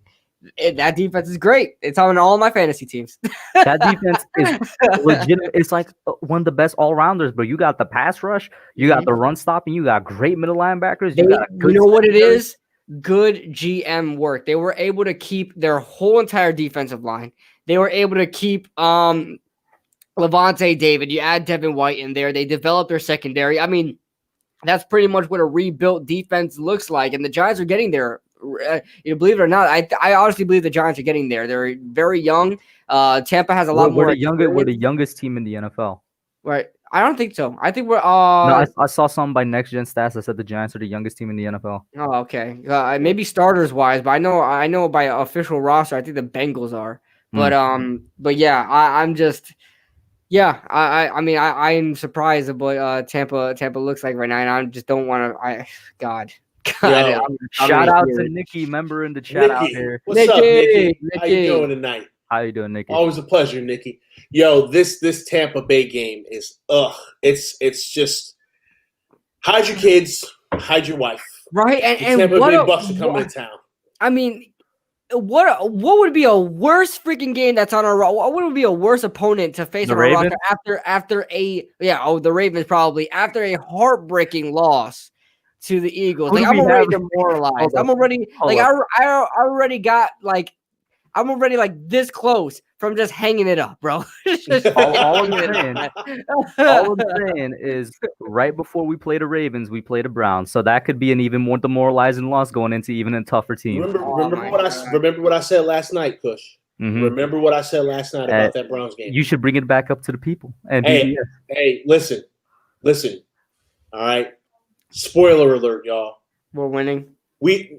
That defense is great. It's on all my fantasy teams. That defense is legitimate. It's like one of the best all-rounders, but you got the pass rush, you got the run stopping, you got great middle linebackers. You know what it is? Good GM work. They were able to keep their whole entire defensive line. They were able to keep Levante David. You add Devin White in there. They developed their secondary. I mean, that's pretty much what a rebuilt defense looks like, and the Giants are getting there. Believe it or not, I honestly believe the Giants are getting there. They're very young. Tampa has a lot more. We're the youngest team in the NFL. Right. I don't think so. I think we're. No, I saw something by Next Gen Stats that said the Giants are the youngest team in the NFL. Oh, okay. Maybe starters wise, but I know by official roster, I think the Bengals are. But yeah, I'm just. Yeah, I mean, I'm surprised at what Tampa looks like right now, and I just don't want to. God. I'm shout out to Nikki, member in the chat out here. What's up, Nikki? How you doing tonight? How you doing, Nikki? Always a pleasure, Nikki. Yo, this Tampa Bay game is it's just hide your kids, hide your wife. Right, and Tampa Bay Bucks are coming to town. I mean, what would be a worse freaking game that's on our roster? What would be a worse opponent to face on our roster after the Ravens probably after a heartbreaking loss to the Eagles? Like I'm already demoralized. I'm already I'm already like this close from just hanging it up, bro. all I'm saying is right before we play the Ravens, we play the Browns. So that could be an even more demoralizing loss going into even a tougher team. Remember what I said last night, Kush. Mm-hmm. Remember what I said last night about that Browns game. You should bring it back up to the people. And hey, listen. All right. Spoiler alert, y'all. We're winning. We're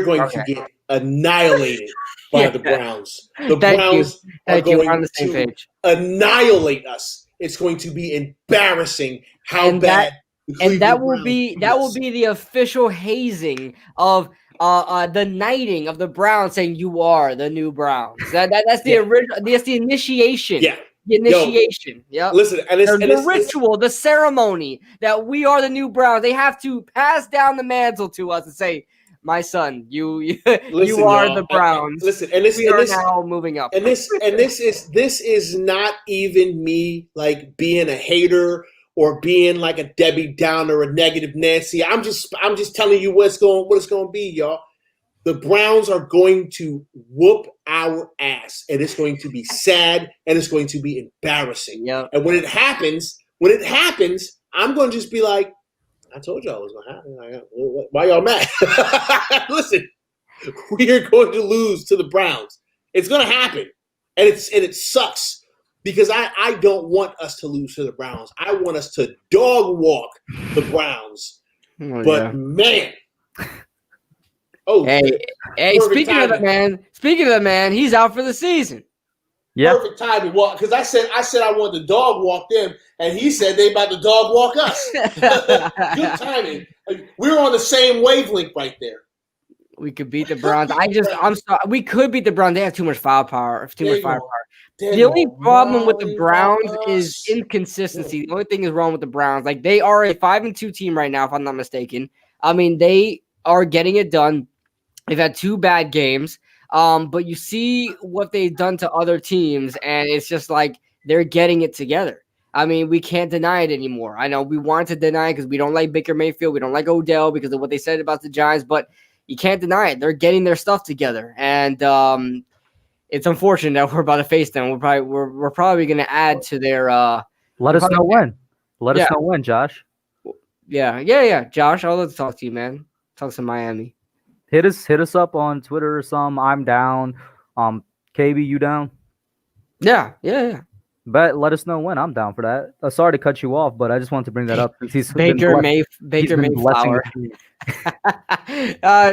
going to get annihilated by the Browns. The Browns are going to annihilate us. It's going to be embarrassing how bad And that will be the official hazing of the knighting of the Browns, saying you are the new Browns. That's the original. That's the initiation. Yeah. The initiation. Yeah. Listen, the ritual, the ceremony that we are the new Browns. They have to pass down the mantle to us and say, "My son, you are the Browns." We are now moving up. And this is not even me like being a hater or being like a Debbie Downer or a negative Nancy. I'm just telling you what it's going to be, y'all. The Browns are going to whoop our ass, and it's going to be sad, and it's going to be embarrassing. Yeah. And when it happens, I'm going to just be like, I told y'all it was going to happen. Why y'all mad? Listen, we are going to lose to the Browns. It's going to happen, and it sucks. Because I don't want us to lose to the Browns. I want us to dog walk the Browns. Man. Oh, hey! Speaking of the man, he's out for the season. Yeah, perfect timing. Well, because I said I wanted to dog walk them, and he said they about to dog walk us. Good timing. We're on the same wavelength right there. We could beat the Browns. I'm sorry. We could beat the Browns. They have too much firepower. The only problem with the Browns is inconsistency. The only thing is wrong with the Browns. Like, they are a 5-2 team right now, if I'm not mistaken. I mean, they are getting it done. They've had 2 bad games. But you see what they've done to other teams, and it's just like they're getting it together. I mean, we can't deny it anymore. I know we wanted to deny it because we don't like Baker Mayfield. We don't like Odell because of what they said about the Giants, but you can't deny it. They're getting their stuff together. And it's unfortunate that we're about to face them. We're probably going to add to their. Let us know when. Let us know when, Josh. Yeah. Josh, I'll let's talk to you, man. Talk to Miami. Hit us up on Twitter or something. I'm down. KB, you down? Yeah. But let us know when. I'm down for that. Sorry to cut you off, but I just wanted to bring that up since he's Baker Mayflower.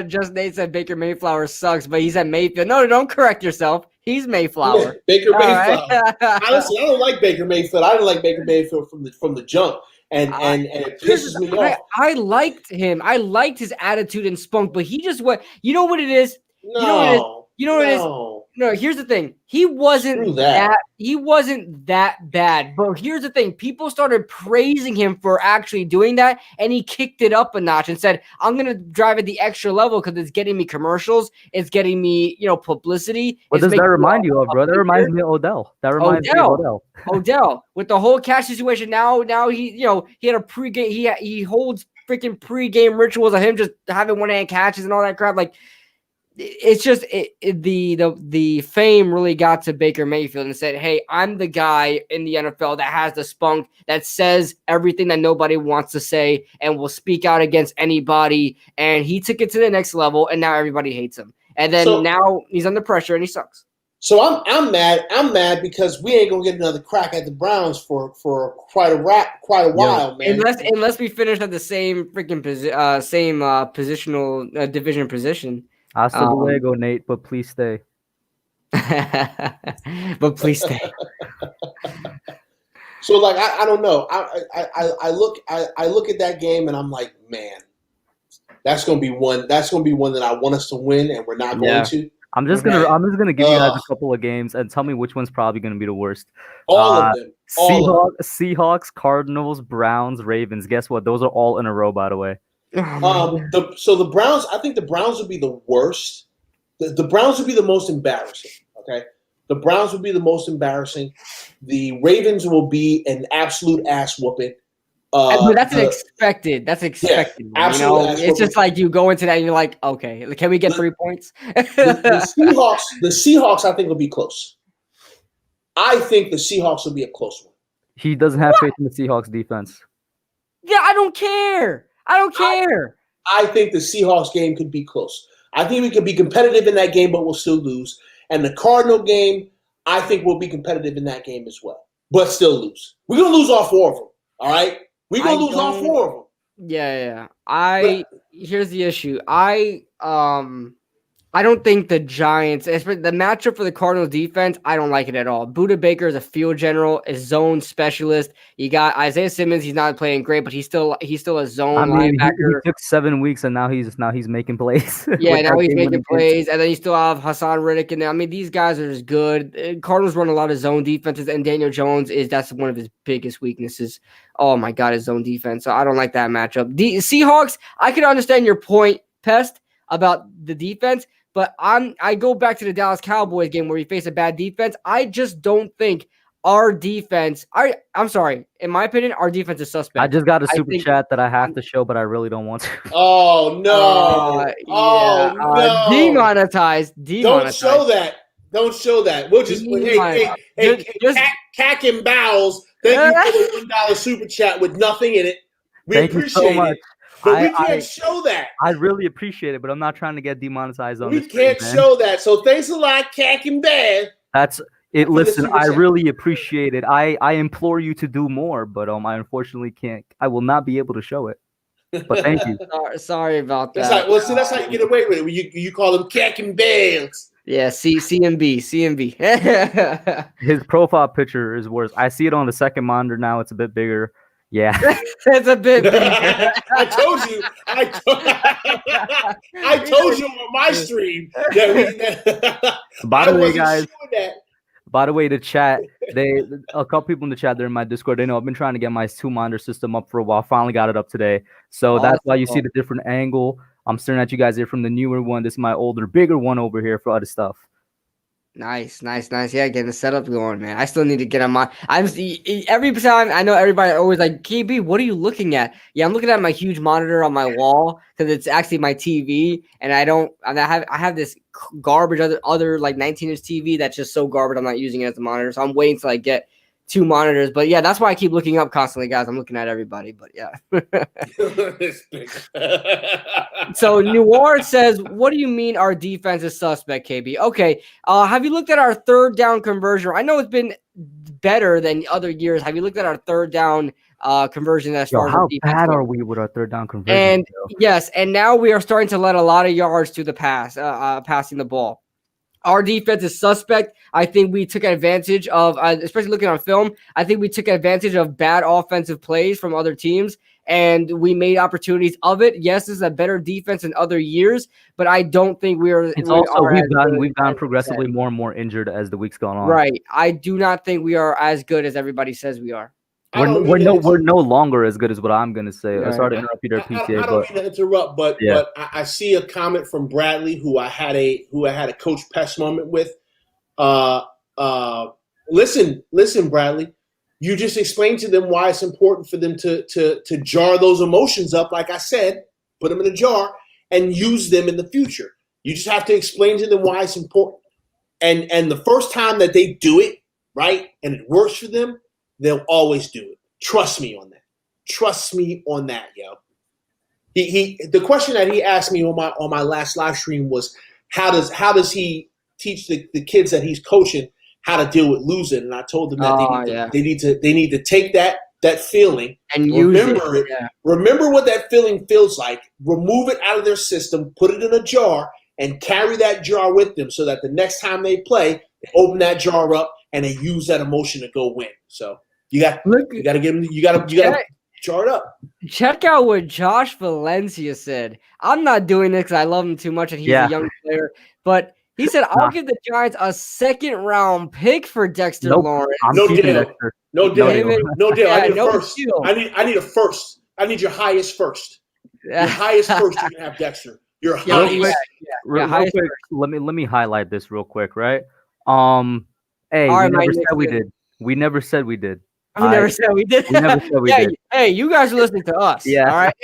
Just Nate said Baker Mayflower sucks, but he said Mayfield. No, don't correct yourself. He's Mayflower. Yeah, Baker Mayfield. Honestly, I don't like Baker Mayfield. I didn't like Baker Mayfield from the jump. And it pisses me off. I liked him. I liked his attitude and spunk, but he just went. You know what it is? No. You know what it is? No, here's the thing. He wasn't that bad. But here's the thing. People started praising him for actually doing that, and he kicked it up a notch and said, I'm going to drive it the extra level because it's getting me commercials. It's getting me, publicity. What does that remind you of, bro? That reminds me of Odell. Odell. With the whole cash situation, now he had a pregame. He holds freaking pregame rituals of him just having one-hand catches and all that crap. Like, it's just the fame really got to Baker Mayfield and said, hey, I'm the guy in the NFL that has the spunk, that says everything that nobody wants to say and will speak out against anybody. And he took it to the next level, and now everybody hates him. And then now he's under pressure and he sucks. So I'm mad. I'm mad because we ain't gonna get another crack at the Browns for quite a while, man. Unless we finish at the same freaking positional division position. Hasta luego, Nate, but please stay. But please stay. So, like, I don't know. I look at that game and I'm like, man, that's gonna be one. That's gonna be one that I want us to win, and we're not going to. I'm just gonna give you guys a couple of games and tell me which one's probably gonna be the worst. All of them. Seahawks, Cardinals, Browns, Ravens. Guess what? Those are all in a row, by the way. So the Browns, I think the Browns would be the worst. The Browns would be the most embarrassing. Okay, the Browns would be the most embarrassing. The Ravens will be an absolute ass whooping. But that's expected. That's expected. Yeah, absolutely. It's just like you go into that and you're like, okay, can we get 3 points? The Seahawks, I think, will be close. I think the Seahawks will be a close one. He doesn't have faith in the Seahawks defense. Yeah, I don't care. I think the Seahawks game could be close. I think we could be competitive in that game, but we'll still lose. And the Cardinal game, I think we'll be competitive in that game as well, but still lose. We're going to lose all 4 of them, all right? We're going to lose all 4 of them. Yeah. Here's the issue. I don't think the Giants, especially the matchup for the Cardinals defense, I don't like it at all. Buda Baker is a field general, a zone specialist. You got Isaiah Simmons. He's not playing great, but he's still a zone He linebacker. took 7 weeks and now he's making plays. Yeah, now he's making plays, and then you still have Hassan Riddick in there. I mean, these guys are just good. Cardinals run a lot of zone defenses, and Daniel Jones that's one of his biggest weaknesses. Oh my God, his zone defense. So I don't like that matchup. The Seahawks, I can understand your point, Pest, about the defense. But I go back to the Dallas Cowboys game where we face a bad defense. I just don't think our defense. I'm sorry. In my opinion, our defense is suspect. I just got a super chat that I have to show, but I really don't want to. Oh no! No! Demonetized. Don't show that. Don't show that. We'll just Cack and Bowels. Thank you for the $1 super chat with nothing in it. We appreciate it. But we can't show that. I really appreciate it, but I'm not trying to get demonetized on this. We can't show that. So thanks a lot, Cack and Bad. That's it. Listen, I really appreciate it. I implore you to do more, but I unfortunately can't. I will not be able to show it. But thank you. Sorry about that. That's how you get away with it. You call them Cack and Bads. Yeah, CMB. His profile picture is worse. I see it on the second monitor now. It's a bit bigger. Yeah, it's a bit bigger. I told you. I told you on my stream. By the way, guys. By the way, the chat. A couple people in the chat. They're in my Discord. They know I've been trying to get my 2-monitor system up for a while. Finally got it up today. So that's why you see the different angle. I'm staring at you guys here from the newer one. This is my older, bigger one over here for other stuff. Nice. Yeah, getting the setup going, man. I still need to get on my. Every time I know everybody always like, KB, what are you looking at? Yeah, I'm looking at my huge monitor on my wall because it's actually my TV, and I have this garbage other like 19-inch TV that's just so garbage. I'm not using it as a monitor, so I'm waiting till I get 2 monitors. But yeah, that's why I keep looking up constantly, guys. I'm looking at everybody, but yeah. So Newar says, what do you mean our defense is suspect, KB? Okay. Have you looked at our 3rd down conversion? I know it's been better than other years. Have you looked at our 3rd down conversion as far as how bad are we with our 3rd down conversion? And yes, and now we are starting to let a lot of yards to the passing the ball. Our defense is suspect. I think we took advantage of, especially looking on film, I think we took advantage of bad offensive plays from other teams, and we made opportunities of it. Yes, this is a better defense than other years, but I don't think we've gotten progressively more and more injured as the weeks gone on. Right. I do not think we are as good as everybody says we are. We're no longer as good as what I'm gonna say. Right. Sorry to interrupt you there, PTA. I don't mean to interrupt, but I see a comment from Bradley, who I had a Coach Pest moment with. Listen, Bradley. You just explained to them why it's important for them to jar those emotions up. Like I said, put them in a jar and use them in the future. You just have to explain to them why it's important. And the first time that they do it, right, and it works for them, they'll always do it. Trust me on that. Trust me on that, yo. The question that he asked me on my last live stream was how does he teach the kids that he's coaching how to deal with losing? And I told them that they need to take that feeling and remember it. Yeah. Remember what that feeling feels like. Remove it out of their system. Put it in a jar and carry that jar with them so that the next time they play, they open that jar up and they use that emotion to go win. So you got to give them. You got to jar it up. Check out what Josh Valencia said. I'm not doing this because I love him too much and he's a young player, but he said, I'll give the Giants a 2nd-round pick for Dexter Lawrence. No deal. No deal. I need a first. I need a first. I need your highest first. Your highest first, you can have Dexter. Your highest. Highest quick, let me highlight this real quick, right? Hey, we never said we did. We never said we did. We never said we did. We never said we did. Hey, you guys are listening to us. Yeah. All right.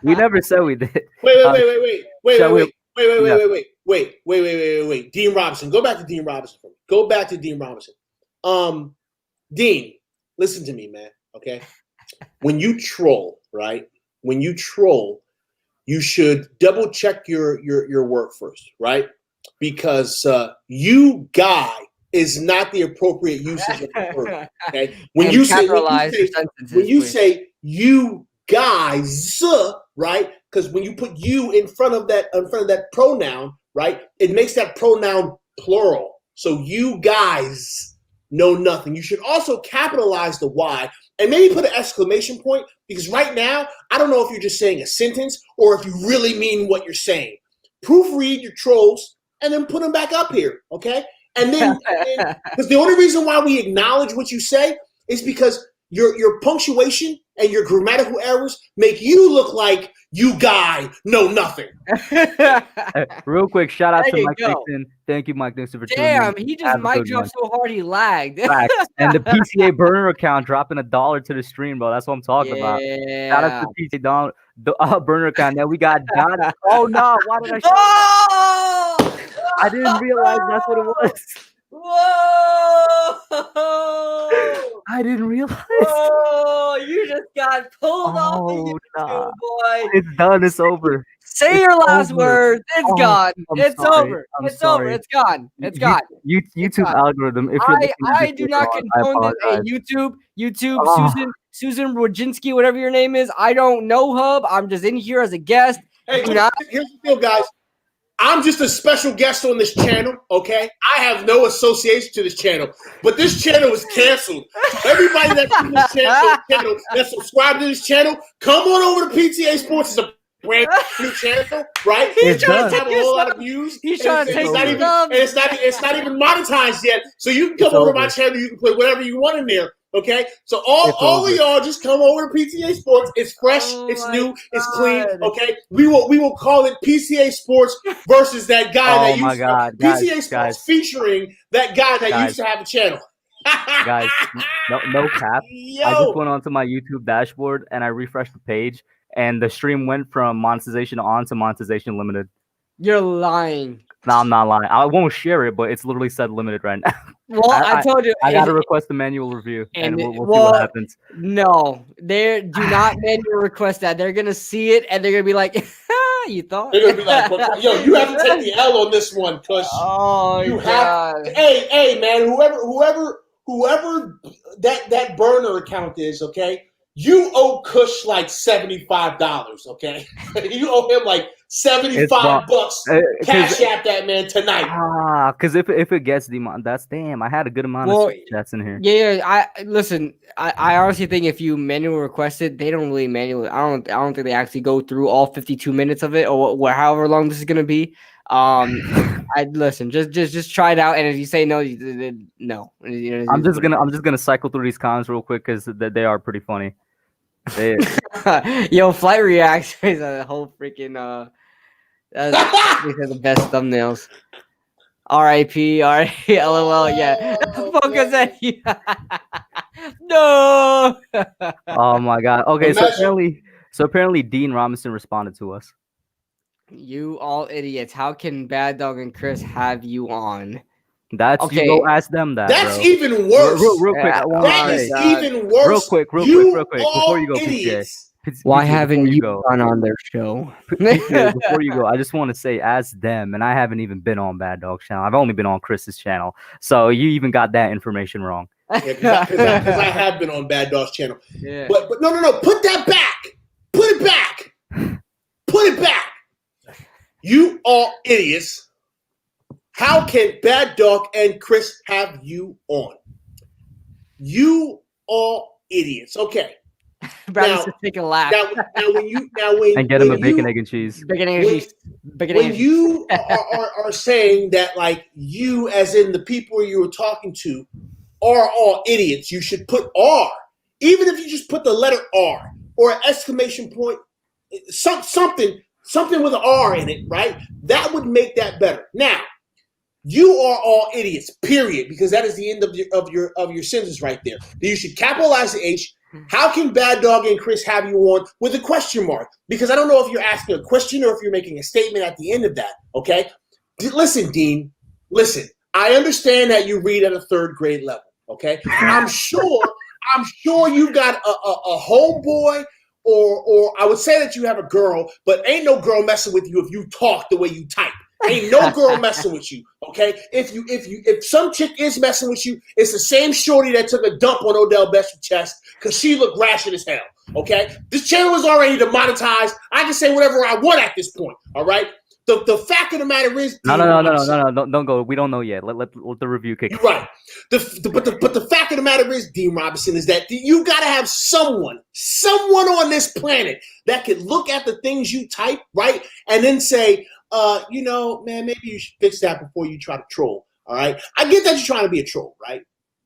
We never said we did. Wait. Dean Robinson. Go back to Dean Robinson. Dean, listen to me, man. Okay. When you troll, right? You should double check your work first, right? Because you guy is not the appropriate usage of the word. Okay. When you say you guys, right? Because when you put you in front of that pronoun, right? It makes that pronoun plural. So you guys know nothing. You should also capitalize the Y and maybe put an exclamation point, because right now, I don't know if you're just saying a sentence or if you really mean what you're saying. Proofread your trolls and then put them back up here, okay? And then, because the only reason why we acknowledge what you say is because your punctuation and your grammatical errors make you look like you guy know nothing. Real quick, shout out There to you Mike go. Nixon. Thank you, Mike Nixon, for tuning Damn, in. he just Have a mic good dropped one. so hard he lagged. Facts. And the PTA burner account dropping $1 to the stream, bro. That's what I'm talking about. Shout out to the PTA burner account. Now we got Don. Oh no! Why did I? Oh! I didn't realize that's what it was. Whoa! I didn't realize. Whoa! You just got pulled off the Oh, YouTube, nah. boy. It's done. It's over. Say It's your last over. words. It's Oh, gone. I'm It's sorry. over. I'm It's sorry. over. It's gone. It's gone. YouTube gone. algorithm. If you're listening to I this do later not on, I condone this. Hey, apologize. YouTube, Oh. Susan Wojcinski, whatever your name is. I don't know Hub. I'm just in here as a guest. Hey, Do not. here's the deal, guys. I'm just a special guest on this channel, okay? I have no association to this channel, but this channel is canceled. Everybody that's in this channel that's subscribed to this channel, come on over to PTA Sports. It's a brand new channel, right? He's It's trying trying to to have a whole lot of views. He's trying to take it's not some even, love. and it's not even monetized yet. So you can come It's over over. to my channel. You can put whatever you want in there. Okay, so all It's of over. y'all just come over to PTA Sports. It's fresh, Oh it's my new, it's clean. God. Okay, we will call it PTA Sports versus that guy Oh that my used God, PTA guys, Sports guys. featuring that guy that Guys. used to have a channel. Guys, no cap. Yo. I just went onto my YouTube dashboard and I refreshed the page, and the stream went from monetization on to monetization limited. You're lying. No, I'm not lying. I won't share it, but it's literally said limited right now. Well, I told you. I got to request a manual review, and and we'll see what happens. No, they do not manual request that. They're gonna see it and they're gonna be like, "You thought?" They're gonna be like, yo, you have to take the L on this one, cause Oh you God. have. Hey, man, whoever that burner account is, okay, you owe Kush like $75, okay? You owe him like $75. Cash app that man tonight. Because if it gets that's damn. I had a good amount of super chats in here. Yeah, I honestly think if you manual request it, they don't really manually. I don't think they actually go through all 52 minutes of it or however long this is gonna be. I listen. Just try it out, and if you say no, no. I'm just gonna cycle through these comments real quick because they are pretty funny. Yo, flight reacts is a whole freaking these are the best thumbnails. R.I.P. LOL. Yeah, focus at you. No. Oh my God. Okay, so apparently Dean Robinson responded to us. You all idiots! How can Bad Dog and Chris have you on? That's okay. You go ask them that. That's bro. even worse. Real quick. That is even worse. Real quick. Before you go, PJ. Why haven't you gone on their show? Before you go, I just want to say, as them, and I haven't even been on Bad Dog's channel. I've only been on Chris's channel, so you even got that information wrong. Yeah, because I have been on Bad Dog's channel. Yeah. But no. Put that back. Put it back. Put it back. You all idiots. How can Bad Dog and Chris have you on? You all idiots. Okay. Brad's just taking a laugh. And get him a bacon, egg, and cheese. Bacon, egg, and cheese. When you are saying that, like, you, as in the people you were talking to, are all idiots, you should put R. Even if you just put the letter R or an exclamation point, something with an R in it, right? That would make that better. Now, you are all idiots, period, because that is the end of your sentence right there. You should capitalize the H. How can Bad Dog and Chris have you on with a question mark? Because I don't know if you're asking a question or if you're making a statement at the end of that, okay? Listen, Dean, listen. I understand that you read at a third grade level, okay? I'm sure you got a homeboy or I would say that you have a girl, but ain't no girl messing with you if you talk the way you type. Ain't no girl messing with you, okay? If some chick is messing with you, it's the same shorty that took a dump on Odell Beckham chest because she looked ratchet as hell, okay? This channel is already demonetized. I can say whatever I want at this point, all right? The fact of the matter is, No, don't go. We don't know yet. Let the review kick. You're right. But the fact of the matter is, Dean Robinson, is that you got to have someone on this planet that can look at the things you type, right, and then say, man, maybe you should fix that before you try to troll. All right, I get that you're trying to be a troll, right?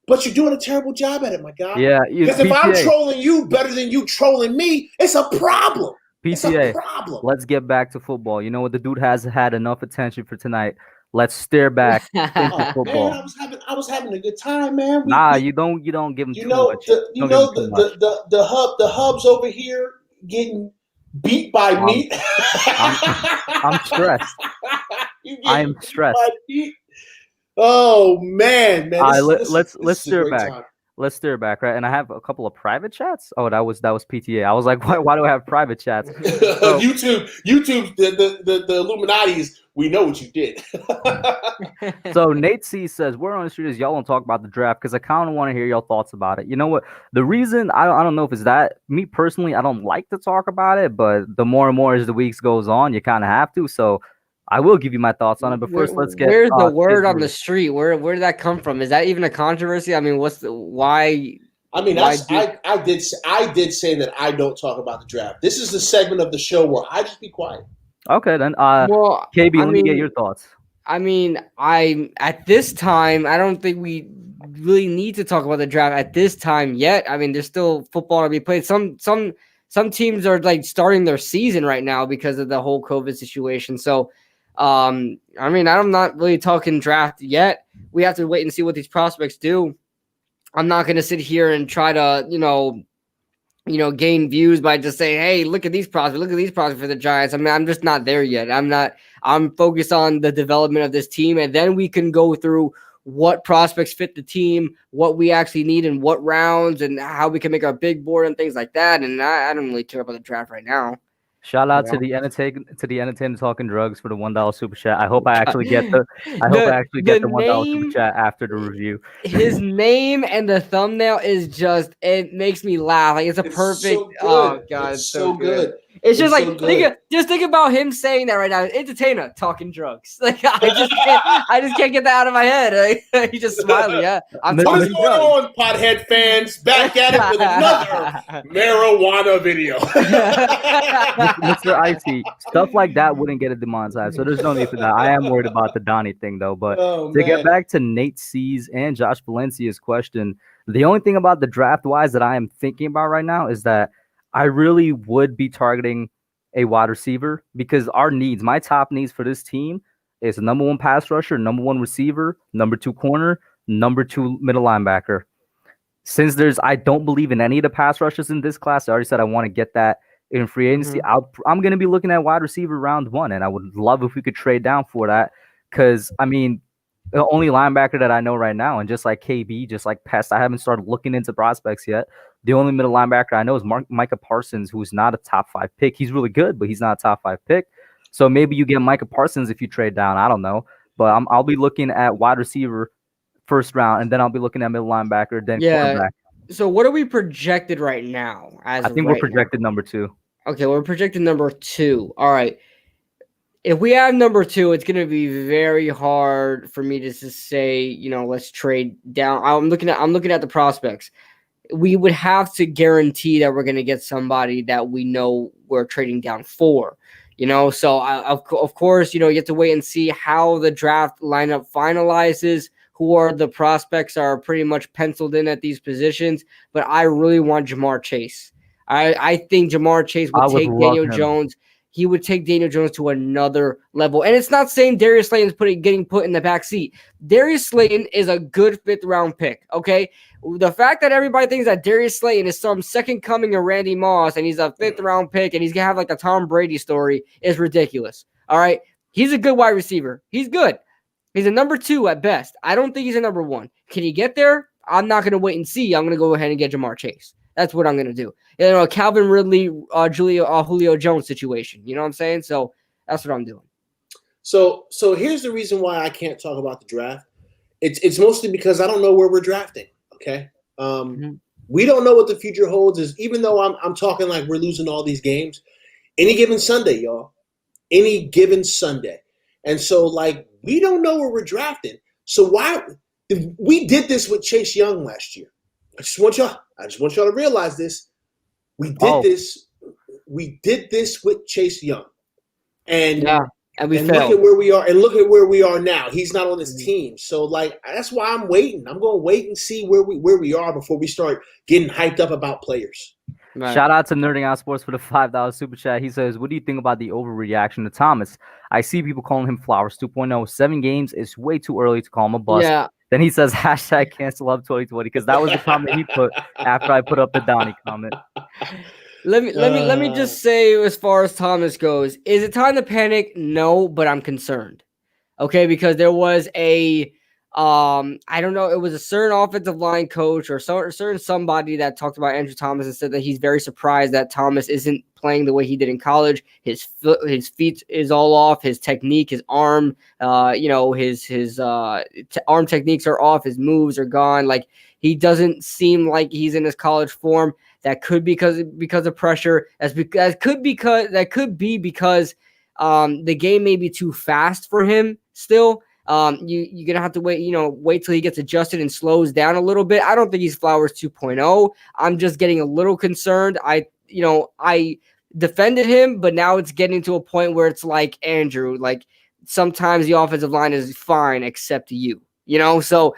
But you're doing a terrible job at it, my guy. Yeah, because if I'm trolling you better than you trolling me, it's a problem. PTA, let's get back to football. You know what? The dude has had enough attention for tonight. Let's steer back into football. Man, I was having a good time, man. You don't give him too much. The hub's over here getting beat by meat. I'm stressed. I am stressed. Oh man. Let's steer back. Time. Let's steer back, right? And I have a couple of private chats. Oh, that was PTA. I was like, why do I have private chats? So, YouTube, the Illuminati's. We know what you did. So Nate C says, "We're on the street. Y'all don't talk about the draft because I kind of want to hear your thoughts about it. You know what? The reason I don't know if it's that me personally, I don't like to talk about it, but the more and more as the weeks goes on, you kind of have to. So." I will give you my thoughts on it, but first let's get. Where's the word on the street? Where did that come from? Is that even a controversy? I mean, why? I mean, I did say that I don't talk about the draft. This is the segment of the show where I just be quiet. Okay, then. KB, let me get your thoughts. I mean, at this time, I don't think we really need to talk about the draft at this time yet. I mean, there's still football to be played. Some teams are like starting their season right now because of the whole COVID situation. So. I mean, I'm not really talking draft yet. We have to wait and see what these prospects do. I'm not going to sit here and try to, gain views by just saying, hey, look at these prospects for the Giants. I mean, I'm just not there yet. I'm focused on the development of this team. And then we can go through what prospects fit the team, what we actually need in what rounds and how we can make our big board and things like that. And I don't really care about the draft right now. Shout out to the entertainer talking drugs for the $1 super chat. I hope I actually get the $1 super chat after the review. His name and the thumbnail is it makes me laugh. Like it's perfect. So oh god, it's so good. It's just think about him saying that right now. Entertainer talking drugs. Like I just can't get that out of my head. Like, he's just smiling. Yeah, what is going on, pothead fans? Back at it with another marijuana video. Mr. Icy, stuff like that wouldn't get it demonetized, so there's no need for that. I am worried about the Donnie thing though. But get back to Nate C's and Josh Valencia's question, the only thing about the draft wise that I am thinking about right now is that I really would be targeting a wide receiver because my top needs for this team is number 1 pass rusher, number 1 receiver, number 2 corner, number 2 middle linebacker. Since I don't believe in any of the pass rushers in this class, I already said I want to get that in free agency. I'm going to be looking at wide receiver round 1, and I would love if we could trade down for that because, I mean, the only linebacker that I know right now, and just like KB, just like Pest, I haven't started looking into prospects yet. The only middle linebacker I know is Micah Parsons, who's not a top 5 pick. He's really good, but he's not a top 5 pick. So maybe you get Micah Parsons if you trade down. I don't know. But I'll be looking at wide receiver first round, and then I'll be looking at middle linebacker, then quarterback. So what are we projected right now? I think we're projected number 2. Okay, we're projected number 2. All right. If we have number 2, it's going to be very hard for me to just say, let's trade down. I'm looking at the prospects. We would have to guarantee that we're going to get somebody that we know we're trading down for, So of course, you have to wait and see how the draft lineup finalizes. Who are the prospects are pretty much penciled in at these positions, but I really want Jamar Chase. I think Jamar Chase would take Daniel Jones. He would take Daniel Jones to another level. And it's not saying Darius Slayton is getting put in the back seat. Darius Slayton is a good 5th round pick, okay? The fact that everybody thinks that Darius Slayton is some second coming of Randy Moss and he's a 5th round pick and he's going to have like a Tom Brady story is ridiculous, all right? He's a good wide receiver. He's good. He's a number 2 at best. I don't think he's a number 1. Can he get there? I'm not going to wait and see. I'm going to go ahead and get Jamar Chase. That's what I'm going to do. Calvin Ridley, Julio Jones situation. You know what I'm saying? So that's what I'm doing. So here's the reason why I can't talk about the draft. It's mostly because I don't know where we're drafting. Okay. We don't know what the future holds. Even though I'm talking like we're losing all these games, any given Sunday, y'all, any given Sunday. And so, like, we don't know where we're drafting. So why we did this with Chase Young last year? I just want y'all to realize this. We did this with Chase Young, and we and failed. look at where we are. And look at where we are now. He's not on this team, so like that's why I'm waiting. I'm going to wait and see where we are before we start getting hyped up about players. Right. Shout out to Nerding Out Sports for the $5 super chat. He says, "What do you think about the overreaction to Thomas? I see people calling him Flowers 2.0. 7 games is way too early to call him a bust." Yeah. Then he says, #cancel up 2020 because that was the comment he put after I put up the Donnie comment. Let me just say, as far as Thomas goes, is it time to panic? No, but I'm concerned. Okay, because there was a I don't know, it was a certain offensive line coach or certain somebody that talked about Andrew Thomas and said that he's very surprised that Thomas isn't playing the way he did in college. His feet is all off, his technique, his arm, his arm techniques are off, his moves are gone. Like, he doesn't seem like he's in his college form. That could be because of pressure. That could be because the game may be too fast for him still. You're gonna have to wait till he gets adjusted and slows down a little bit. I don't think he's Flowers 2.0. I'm just getting a little concerned. I defended him, but now it's getting to a point where it's like, Andrew, like, sometimes the offensive line is fine except you. So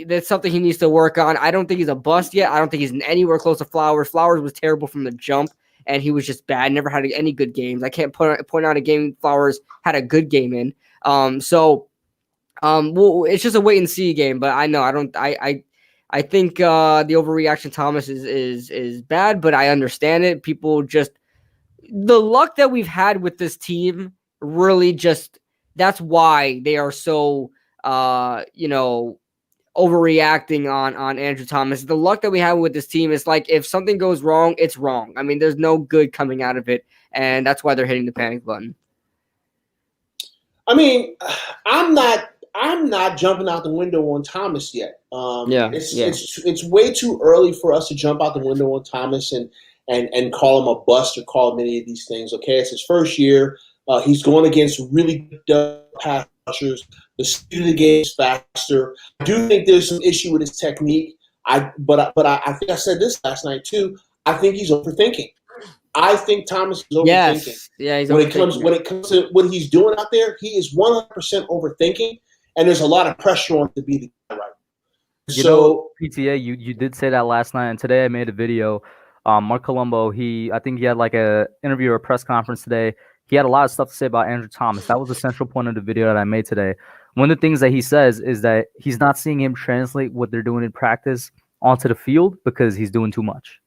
that's something he needs to work on. I don't think he's a bust yet. I don't think he's anywhere close to Flowers. Flowers was terrible from the jump, and he was just bad. Never had any good games. I can't point out a game Flowers had a good game in. Well, it's just a wait and see game. But I think the overreaction Thomas is bad, but I understand it. People just, the luck that we've had with this team really just, that's why they are so overreacting on Andrew Thomas. The luck that we have with this team is like, if something goes wrong, it's wrong. I mean, there's no good coming out of it, and that's why they're hitting the panic button. I mean, I'm not jumping out the window on Thomas yet. It's way too early for us to jump out the window on Thomas and call him a bust or call him any of these things. Okay, it's his first year. He's going against really good pass rushers. The speed of the game is faster. I do think there's some issue with his technique. But I think I said this last night too. I think he's overthinking. I think Thomas is overthinking. Yes. Yeah, he's overthinking. When it comes to what he's doing out there, he is 100% overthinking, and there's a lot of pressure on him to be the guy right. PTA, you did say that last night, and today I made a video. Mark Colombo, I think he had like a interview or a press conference today. He had a lot of stuff to say about Andrew Thomas. That was the central point of the video that I made today. One of the things that he says is that he's not seeing him translate what they're doing in practice onto the field because he's doing too much,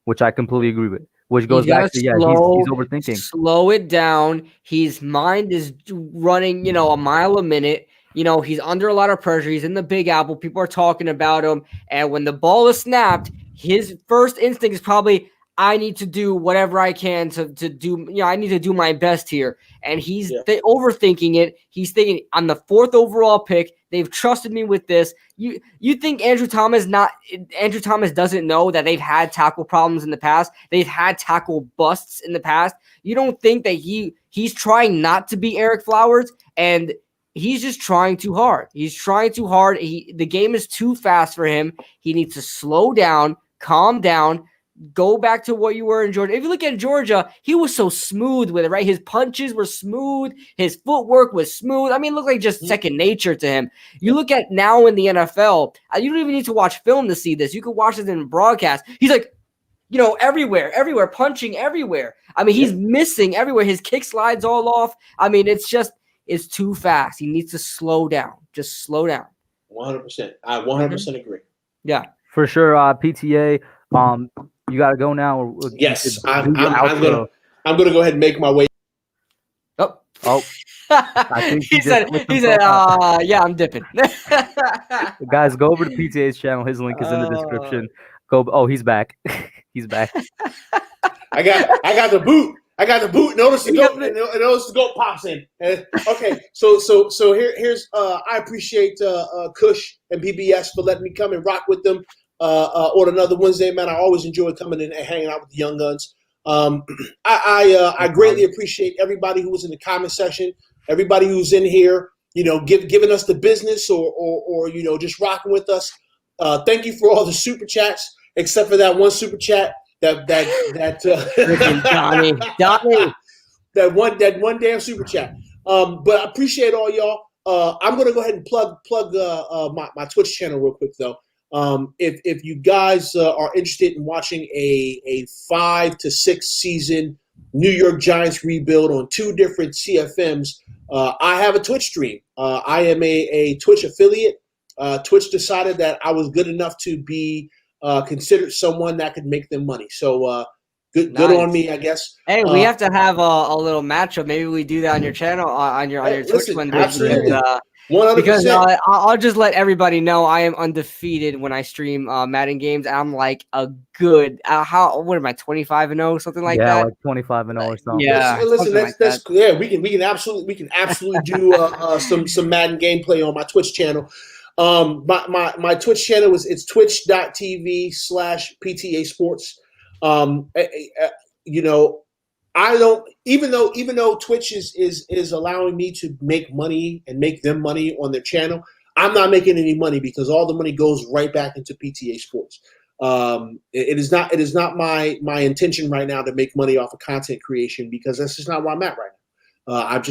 which I completely agree with. Which goes back to, he's overthinking. Slow it down. His mind is running, a mile a minute. He's under a lot of pressure. He's in the Big Apple. People are talking about him. And when the ball is snapped, his first instinct is probably, I need to do whatever I can to do, I need to do my best here. And he's overthinking it. He's thinking, I'm the 4th overall pick. They've trusted me with this. You think Andrew Thomas doesn't know that they've had tackle problems in the past? They've had tackle busts in the past. You don't think that he's trying not to be Eric Flowers, and he's just trying too hard. He's trying too hard. The game is too fast for him. He needs to slow down, calm down, go back to what you were in Georgia. If you look at Georgia, he was so smooth with it, right? His punches were smooth. His footwork was smooth. I mean, it looked like just second nature to him. You look at now in the NFL, you don't even need to watch film to see this. You could watch this in broadcast. He's like, everywhere, punching everywhere. I mean, he's missing everywhere. His kick slides all off. I mean, it's too fast. He needs to slow down. Just slow down. 100%. I 100% agree. Yeah. For sure, PTA. You gotta go now. Yes, I'm gonna go ahead and make my way. Oh, I think he said, yeah, I'm dipping. Guys, go over to PTA's channel. His link is in the description. Go. Oh, he's back. He's back. I got the boot. Notice the goat pops in. Okay, so here's I appreciate Kush and BBS for letting me come and rock with them on another Wednesday, man. I always enjoy coming in and hanging out with the young guns. I greatly appreciate everybody who was in the comment section, everybody who's in here, giving us the business or just rocking with us. Thank you for all the super chats, except for that one super chat that Donnie. that one damn super chat. But I appreciate all y'all. I'm gonna go ahead and plug my Twitch channel real quick though. If you guys are interested in watching a 5 to 6 season New York Giants rebuild on 2 different CFMs, I have a Twitch stream. I am a Twitch affiliate. Twitch decided that I was good enough to be considered someone that could make them money. So good on me, I guess. Hey, we have to have a little matchup. Maybe we do that on your channel, on your Twitch one day. Absolutely. 100%. Because I'll just let everybody know I am undefeated when I stream Madden games. I'm like a good what am I, 25-0, something like that? Yeah, like 25-0 or something. Yeah, listen, that's yeah. We can absolutely do some Madden gameplay on my Twitch channel. My Twitch channel it's twitch.tv/PTA Sports. I don't, even though Twitch is allowing me to make money and make them money on their channel, I'm not making any money because all the money goes right back into PTA Sports. It is not my intention right now to make money off of content creation because that's just not where I'm at right now.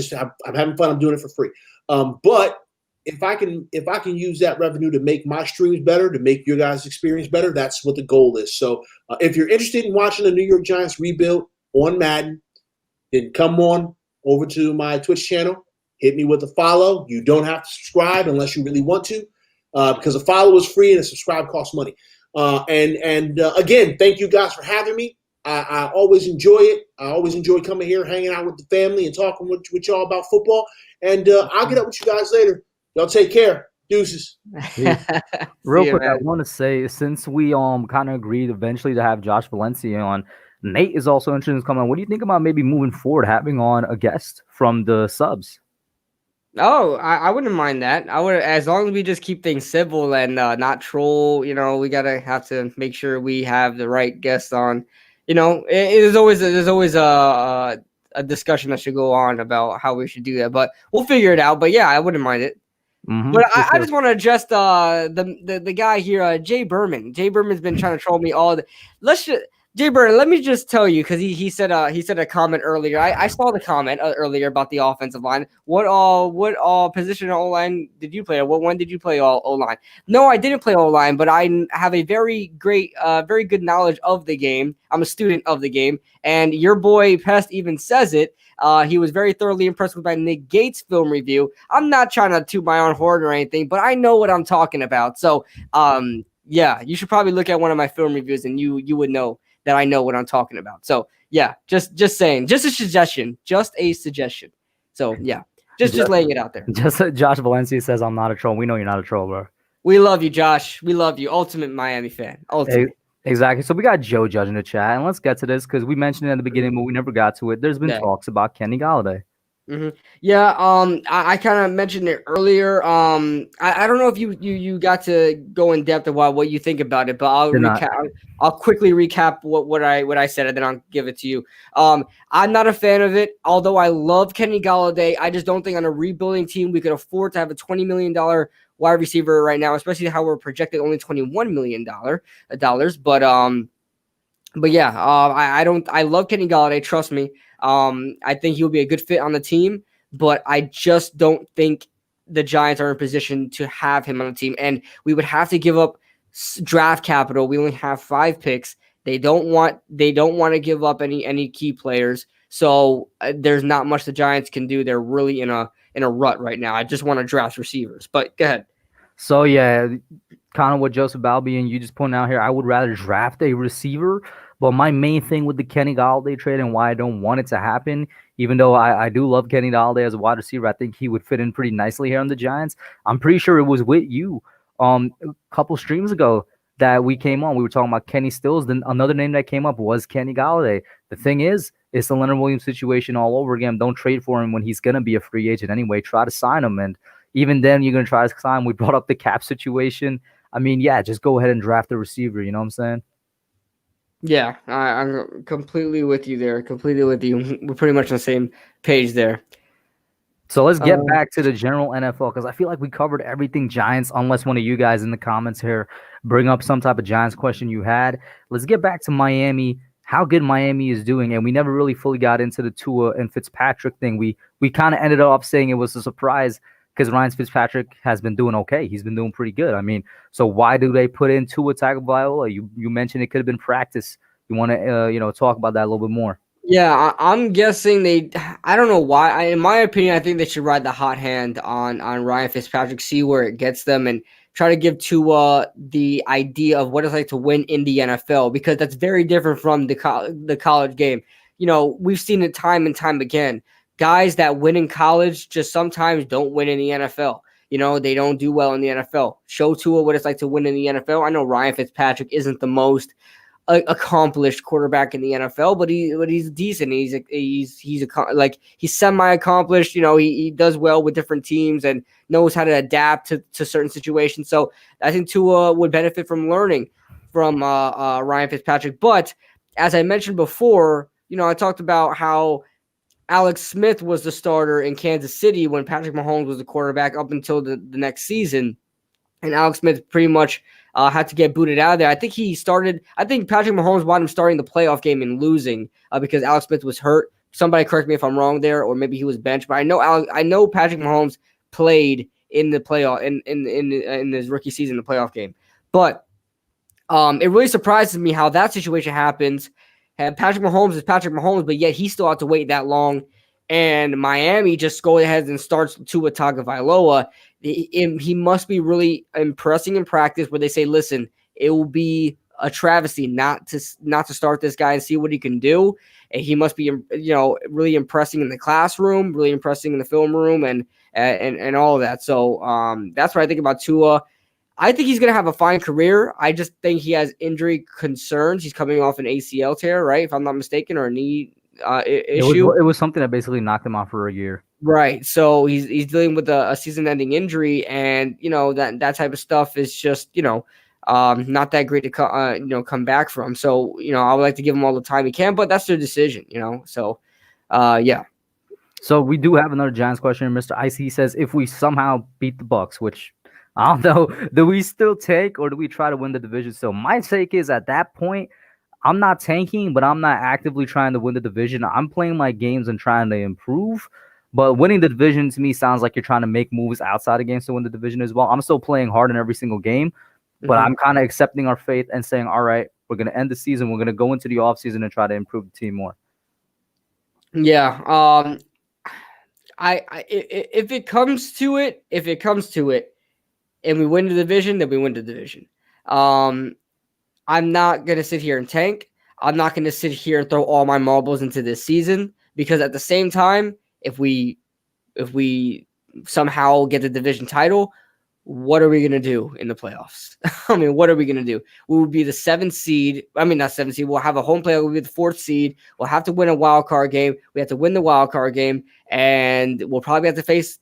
I'm having fun. I'm doing it for free. But if I can use that revenue to make my streams better, to make your guys' experience better, that's what the goal is. So if you're interested in watching the New York Giants rebuild on Madden, then come on over to my Twitch channel. Hit me with a follow. You don't have to subscribe unless you really want to, because a follow is free and a subscribe costs money. Again, thank you guys for having me. I always enjoy it. I always enjoy coming here, hanging out with the family, and talking with y'all about football. And I'll get up with you guys later. Y'all take care. Deuces. Real quick, I want to say, since we kind of agreed eventually to have Josh Valencia on, Nate is also interested in coming on. What do you think about maybe moving forward, having on a guest from the subs? Oh, I wouldn't mind that. I would, as long as we just keep things civil and not troll. We have to make sure we have the right guests on. There's always a discussion that should go on about how we should do that, but we'll figure it out. But yeah, I wouldn't mind it. Mm-hmm, but I just want to address the guy here, Jay Berman. Jay Berman's been trying to troll me all the. Jay Berman, let me just tell you, because he said a comment earlier. I saw the comment earlier about the offensive line. What position O line did you play? What one did you play O line? No, I didn't play O line, but I have a very good knowledge of the game. I'm a student of the game, and your boy Pest even says it. He was very thoroughly impressed with my Nick Gates film review. I'm not trying to toot my own horn or anything, but I know what I'm talking about. So, yeah, you should probably look at one of my film reviews, and you would know that I know what I'm talking about. So, yeah, just saying, just a suggestion. So, yeah, just laying it out there. Just Josh Valencia says I'm not a troll. We know you're not a troll, bro. We love you, Josh. We love you. Ultimate Miami fan. Ultimate. Exactly. So we got Joe judging the chat, and let's get to this because we mentioned it at the beginning, but we never got to it. There's been talks about Kenny Gallaudet. Mm-hmm. Yeah, I kind of mentioned it earlier. I don't know if you got to go in depth about what you think about it, but I'll quickly recap what I said, and then I'll give it to you. I'm not a fan of it, although I love Kenny Gallaudet. I just don't think on a rebuilding team we could afford to have a $20 million wide receiver right now, especially how we're projected only $21 million dollars. But yeah, I love Kenny Gallaudet. Trust me. I think he'll be a good fit on the team, but I just don't think the Giants are in position to have him on the team, and we would have to give up draft capital. We only have 5 picks. They don't want to give up any key players, so there's not much the Giants can do. They're really in a rut right now. I just want to draft receivers, but go ahead. So yeah, kind of what Joseph Balby and you just pointed out here. I would rather draft a receiver. But my main thing with the Kenny Gallaudet trade and why I don't want it to happen, even though I do love Kenny Gallaudet as a wide receiver, I think he would fit in pretty nicely here on the Giants. I'm pretty sure it was with you a couple streams ago that we came on. We were talking about Kenny Stills. Then another name that came up was Kenny Gallaudet. The thing is, it's the Leonard Williams situation all over again. Don't trade for him when he's going to be a free agent anyway. Try to sign him. And even then, you're going to try to sign him. We brought up the cap situation. I mean, yeah, just go ahead and draft the receiver. You know what I'm saying? Yeah, I'm completely with you there. Completely with you. We're pretty much on the same page there. So let's get Uh, back to the general NFL because I feel like we covered everything Giants, unless one of you guys in the comments here bring up some type of Giants question you had. Let's get back to Miami, how good Miami is doing, and we never really fully got into the Tua and Fitzpatrick thing. We kind of ended up saying it was a surprise because Ryan Fitzpatrick has been doing okay. He's been doing pretty good. I mean, so why do they put in Tua Tagovailoa? You mentioned it could have been practice. You want to talk about that a little bit more? Yeah, I'm guessing they. I don't know why. In my opinion, I think they should ride the hot hand on Ryan Fitzpatrick, see where it gets them, and try to give Tua the idea of what it's like to win in the NFL, because that's very different from the college game. We've seen it time and time again. Guys that win in college just sometimes don't win in the NFL. They don't do well in the NFL. Show Tua what it's like to win in the NFL. I know Ryan Fitzpatrick isn't the most accomplished quarterback in the NFL, but he's decent. He's semi-accomplished. He does well with different teams and knows how to adapt to certain situations. So I think Tua would benefit from learning from Ryan Fitzpatrick. But as I mentioned before, I talked about how Alex Smith was the starter in Kansas City when Patrick Mahomes was the quarterback up until the next season. And Alex Smith pretty much had to get booted out of there. I think Patrick Mahomes wanted him starting the playoff game and losing because Alex Smith was hurt. Somebody correct me if I'm wrong there, or maybe he was benched. But I know Patrick Mahomes played in the playoff in his rookie season, the playoff game. But it really surprises me how that situation happens. And Patrick Mahomes is Patrick Mahomes, but yet he still had to wait that long. And Miami just go ahead and starts Tua Tagovailoa. He must be really impressing in practice where they say, listen, it will be a travesty not to start this guy and see what he can do. And he must be, really impressing in the classroom, really impressing in the film room and all of that. So that's what I think about Tua. I think he's going to have a fine career. I just think he has injury concerns. He's coming off an ACL tear, right? If I'm not mistaken, or a knee issue. It was something that basically knocked him out for a year. Right. So he's dealing with a season-ending injury, and that type of stuff is just not that great to come back from. So I would like to give him all the time he can, but that's their decision. So yeah. So we do have another Giants question. Mr. Ice, he says, if we somehow beat the Bucks, which I don't know, do we still take or do we try to win the division? So my take is at that point, I'm not tanking, but I'm not actively trying to win the division. I'm playing my games and trying to improve. But winning the division to me sounds like you're trying to make moves outside of games to win the division as well. I'm still playing hard in every single game, but I'm kind of accepting our fate and saying, all right, we're going to end the season. We're going to go into the offseason and try to improve the team more. Yeah. If it comes to it, and we win the division, then we win the division. I'm not going to sit here and tank. I'm not going to sit here and throw all my marbles into this season, because at the same time, if we somehow get the division title, what are we going to do in the playoffs? I mean, what are we going to do? We will be the 7th seed. I mean, not 7th seed. We'll have a home playoff. We'll be the 4th seed. We'll have to win a wild card game. We have to win the wild card game, and we'll probably have to face,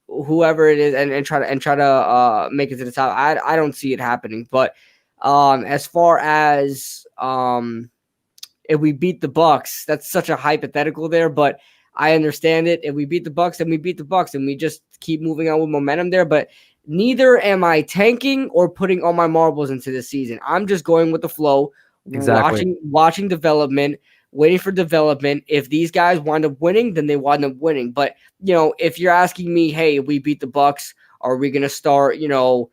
whoever it is and try to make it to the top. I don't see it happening. But as far as if we beat the Bucks, that's such a hypothetical there, but I understand it. If we beat the Bucks, then we beat the Bucks, and we just keep moving on with momentum there. But neither am I tanking or putting all my marbles into this season. I'm just going with the flow, Exactly. watching development, waiting for development. If these guys wind up winning, then they wind up winning. But if you're asking me, hey, if we beat the Bucks, are we going to start, going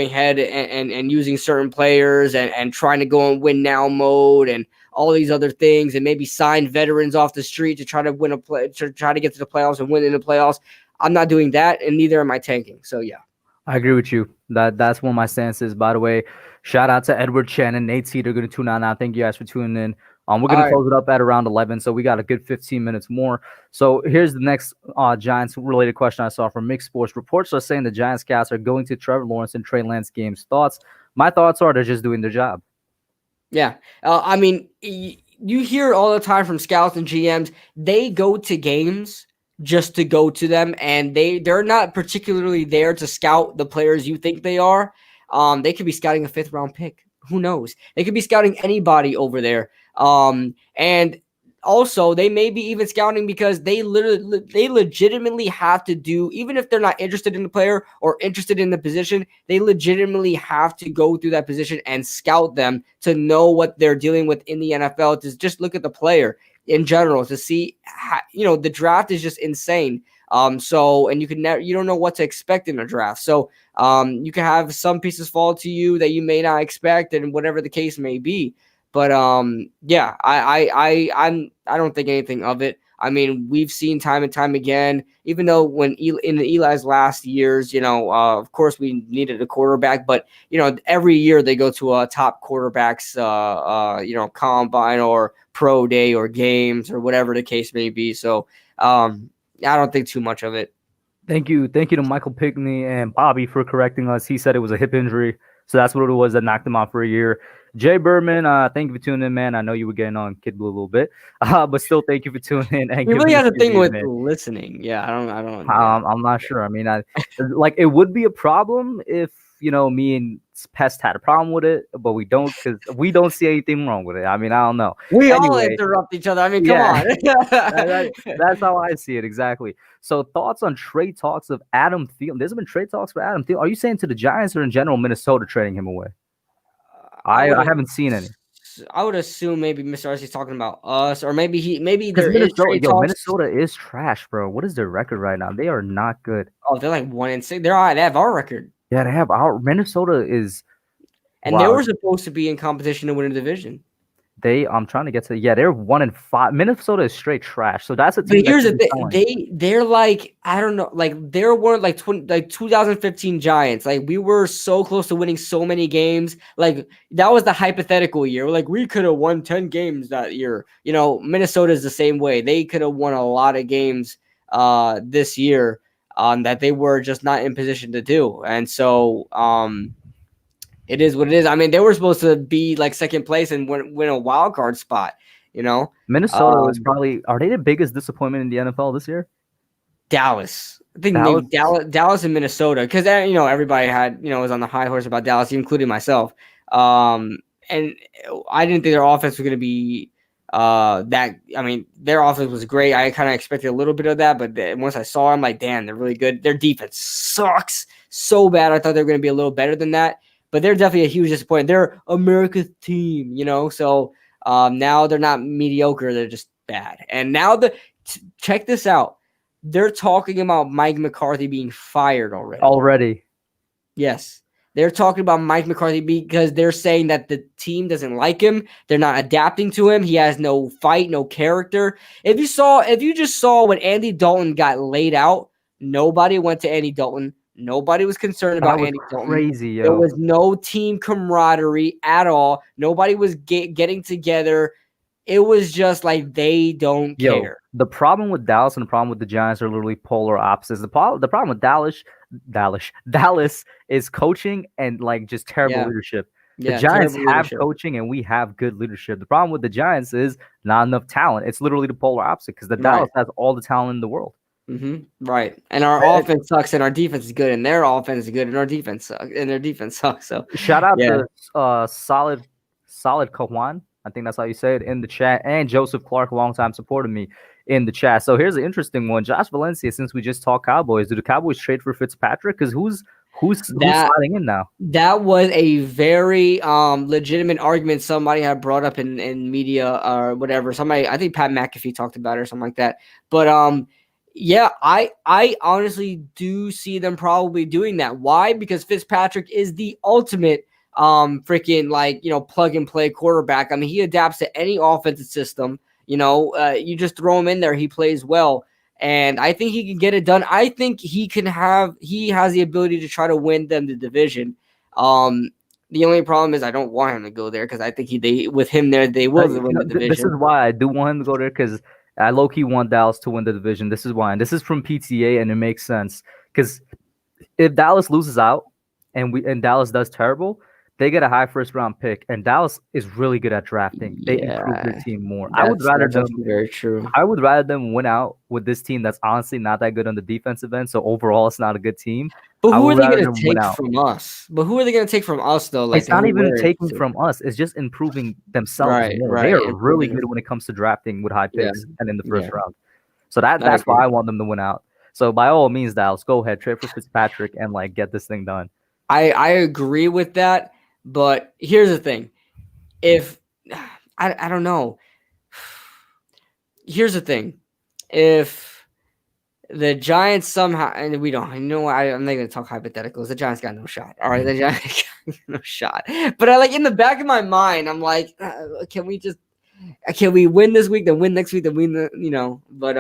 ahead and using certain players and trying to go in win now mode and all these other things, and maybe sign veterans off the street to try to try to get to the playoffs and win in the playoffs? I'm not doing that, and neither am I tanking. So yeah. I agree with you. That's one of my stances. By the way, shout out to Edward Chen and Nate Seed. They're going to tune out now. Thank you guys for tuning in. We're going to close it up at around 11, so we got a good 15 minutes more. So here's the next Giants-related question I saw from Mixed Sports. Reports are saying the Giants scouts are going to Trevor Lawrence and Trey Lance games. Thoughts? My thoughts are they're just doing their job. Yeah. I mean, you hear all the time from scouts and GMs, they go to games just to go to them, and they're not particularly there to scout the players you think they are. They could be scouting a 5th round pick. Who knows? They could be scouting anybody over there. And also, they may be even scouting because they legitimately have to do, even if they're not interested in the player or interested in the position, they legitimately have to go through that position and scout them to know what they're dealing with in the NFL, to just look at the player in general, to see how, the draft is just insane. So, and you don't know what to expect in a draft. So, you can have some pieces fall to you that you may not expect, and whatever the case may be. But yeah, I don't think anything of it. I mean, we've seen time and time again, even though in Eli's last years, of course we needed a quarterback, but every year they go to a top quarterbacks, combine or pro day or games or whatever the case may be. So I don't think too much of it. Thank you to Michael Pickney and Bobby for correcting us. He said it was a hip injury, so that's what it was that knocked him out for a year. Jay Berman, thank you for tuning in, man. I know you were getting on Kidblue a little bit, but still, thank you for tuning in. And he really has a thing with man. listening. Yeah, I don't. I'm not sure. I mean, it would be a problem if me and Pest had a problem with it, but we don't, because we don't see anything wrong with it. I mean, I don't know. We all interrupt each other. I mean, come on. That's how I see it, exactly. So, thoughts on trade talks of Adam Thielen? There's been trade talks for Adam Thielen. Are you saying to the Giants or in general Minnesota trading him away? I haven't seen any. I would assume maybe Mr. RC's talking about us, or maybe there is trade talks. Minnesota is trash, bro. What is their record right now? They are not good. Oh, they're like 1-6. They have our record. Yeah, they have our Minnesota is, and they were supposed to be in competition to win a division. I'm trying to get to. Yeah, they're 1-5. Minnesota is straight trash. So that's a team. But here's the thing: they're like, I don't know, like they weren't like 2015 Giants. Like, we were so close to winning so many games. Like, that was the hypothetical year. Like, we could have won 10 games that year. Minnesota is the same way. They could have won a lot of games this year that they were just not in position to do. And so it is what it is. I mean, they were supposed to be like second place and win a wild card spot. Minnesota is probably, are they the biggest disappointment in the NFL this year? Dallas. I think maybe Dallas and Minnesota, because everybody had was on the high horse about Dallas, including myself. And I didn't think their offense was going to be that. I mean, their offense was great. I kind of expected a little bit of that, but once I saw them, like, damn, they're really good. Their defense sucks so bad. I thought they were going to be a little better than that. But they're definitely a huge disappointment. They're America's team, So now they're not mediocre. They're just bad. And now check this out. They're talking about Mike McCarthy being fired already. Yes. They're talking about Mike McCarthy because they're saying that the team doesn't like him. They're not adapting to him. He has no fight, no character. If you just saw when Andy Dalton got laid out, nobody went to Andy Dalton. Nobody was concerned about Andy Dalton. Crazy, yo. There was no team camaraderie at all. Nobody was getting together. It was just like they don't care. The problem with Dallas and the problem with the Giants are literally polar opposites. The problem with Dallas is coaching and like just terrible leadership. The Giants have coaching and we have good leadership. The problem with the Giants is not enough talent. It's literally the polar opposite, because the Dallas has all the talent in the world. Mm-hmm. Right. And our offense sucks and our defense is good, and their offense is good and our defense sucks and their defense sucks. So shout out to solid Kawan. I think that's how you say it in the chat, and Joseph Clark, a long time supporting me in the chat. So here's an interesting one. Josh Valencia, since we just talked Cowboys, do the Cowboys trade for Fitzpatrick? Because who's sliding in now? That was a very legitimate argument somebody had brought up in media or whatever. Somebody, I think Pat McAfee talked about it or something like that. But yeah, I honestly do see them probably doing that. Why? Because Fitzpatrick is the ultimate freaking plug and play quarterback. I mean, he adapts to any offensive system. You just throw him in there, he plays well. And I think he can get it done. I think he has the ability to try to win them the division. The only problem is I don't want him to go there, because I think with him there, they will win the division. This is why I do want him to go there, because I low-key want Dallas to win the division. This is why. And this is from PTA, and it makes sense. Because if Dallas loses out and Dallas does terrible, they get a high first round pick, and Dallas is really good at drafting. They improve their Yeah, team more. I would rather that's them. actually very true. I would rather them win out with this team that's honestly not that good on the defensive end. So overall, it's not a good team. But I who are would they rather going them to win take out. from us? But who are they going to take from us though? Like It's not who even we're taking into? from us. It's just improving themselves Right, more. They right. are really Improving good them. when it comes to drafting with high Yeah, picks and in the first yeah. round. So I that's agree. why I want them to win out. So by all means, Dallas, go ahead, trade for Fitzpatrick and like get this thing done. I agree with that, but here's the thing. If I don't know. Here's the thing. If the Giants somehow, and we don't, you know what? I'm not going to talk hypotheticals. The Giants got no shot. All right, the Giants got no shot. But I like in the back of my mind, I'm like, can we win this week? Then win next week? Then win the, you know? But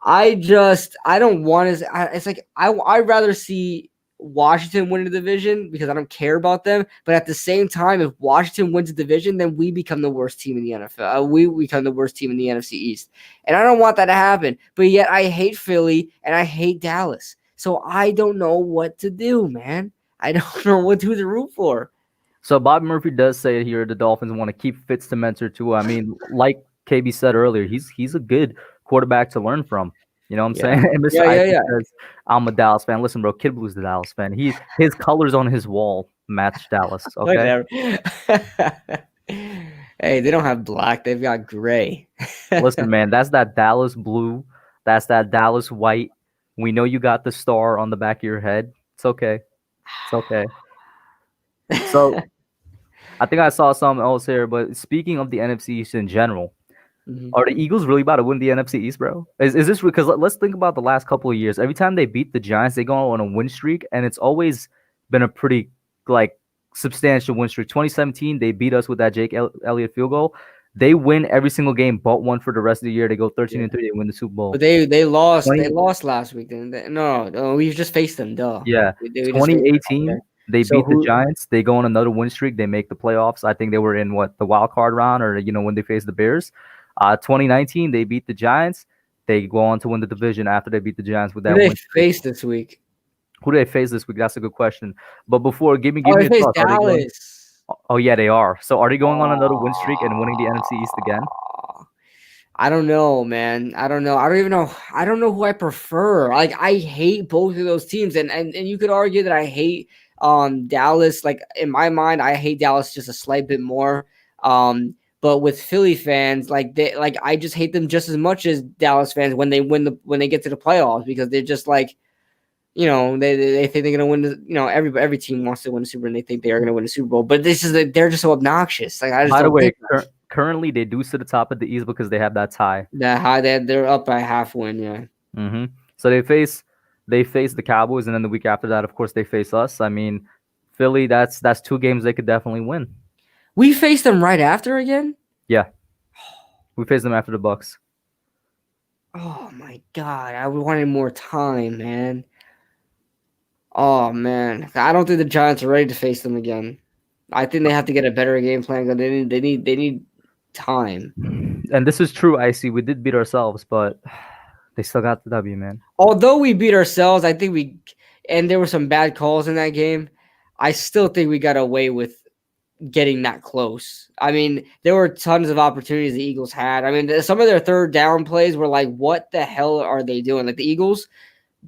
I don't want to. It's like I'd rather see Washington win the division because I don't care about them. But at the same time, if Washington wins the division, then we become the worst team in the NFL. We become the worst team in the NFC East, and I don't want that to happen. But yet, I hate Philly and I hate Dallas, so I don't know what to do, man. I don't know who to root for. So Bob Murphy does say here the Dolphins want to keep Fitz to mentor too. I mean, like KB said earlier, he's a good quarterback to learn from. You know what I'm saying? And Mr. Icy says, I'm a Dallas fan. Listen, bro, Kidblue's the Dallas fan. His colors on his wall match Dallas. Okay. Hey, they don't have black, they've got gray. Listen, man, that's that Dallas blue. That's that Dallas white. We know you got the star on the back of your head. It's okay. It's okay. So I think I saw something else here, but speaking of the NFC East in general, are the Eagles really about to win the NFC East, bro? Is this because let's think about the last couple of years. Every time they beat the Giants, they go on a win streak, and it's always been a pretty like substantial win streak. 2017, they beat us with that Jake Elliott field goal. They win every single game but one for the rest of the year. They go 13-3. They win the Super Bowl. But they lost. 20, they lost last week, didn't they? No, we just faced them. Duh. Yeah. 2018, they beat the Giants. They go on another win streak. They make the playoffs. I think they were in the wild card round, or when they faced the Bears. 2019, they beat the Giants. They go on to win the division after they beat the Giants with that. Who do they face this week? Who do they face this week? That's a good question. But before, give me a thought. Dallas. Oh yeah, they are. So are they going on another win streak and winning the NFC East again? I don't know, man. I don't know. I don't even know. I don't know who I prefer. Like I hate both of those teams, and you could argue that I hate Dallas. Like in my mind, I hate Dallas just a slight bit more. But with Philly fans, I just hate them just as much as Dallas fans when they get to the playoffs, because they're just like, they think they're gonna win the, every team wants to win the Super Bowl and they think they are gonna win the Super Bowl. But they're just so obnoxious. Like I just by the way, currently they do sit atop of the East because they have that tie. That high, they're up by half win, yeah. Mm-hmm. So they face the Cowboys, and then the week after that, of course, they face us. I mean, Philly, that's 2 games they could definitely win. We faced them right after again? Yeah. We faced them after the Bucks. Oh my God. I wanted more time, man. Oh man. I don't think the Giants are ready to face them again. I think they have to get a better game plan. They need time. And this is true, Icy. We did beat ourselves, but they still got the W, man. Although we beat ourselves, I think and there were some bad calls in that game, I still think we got away with getting that close. I mean, there were tons of opportunities the Eagles had. I mean, some of their third down plays were like, what the hell are they doing? Like the Eagles,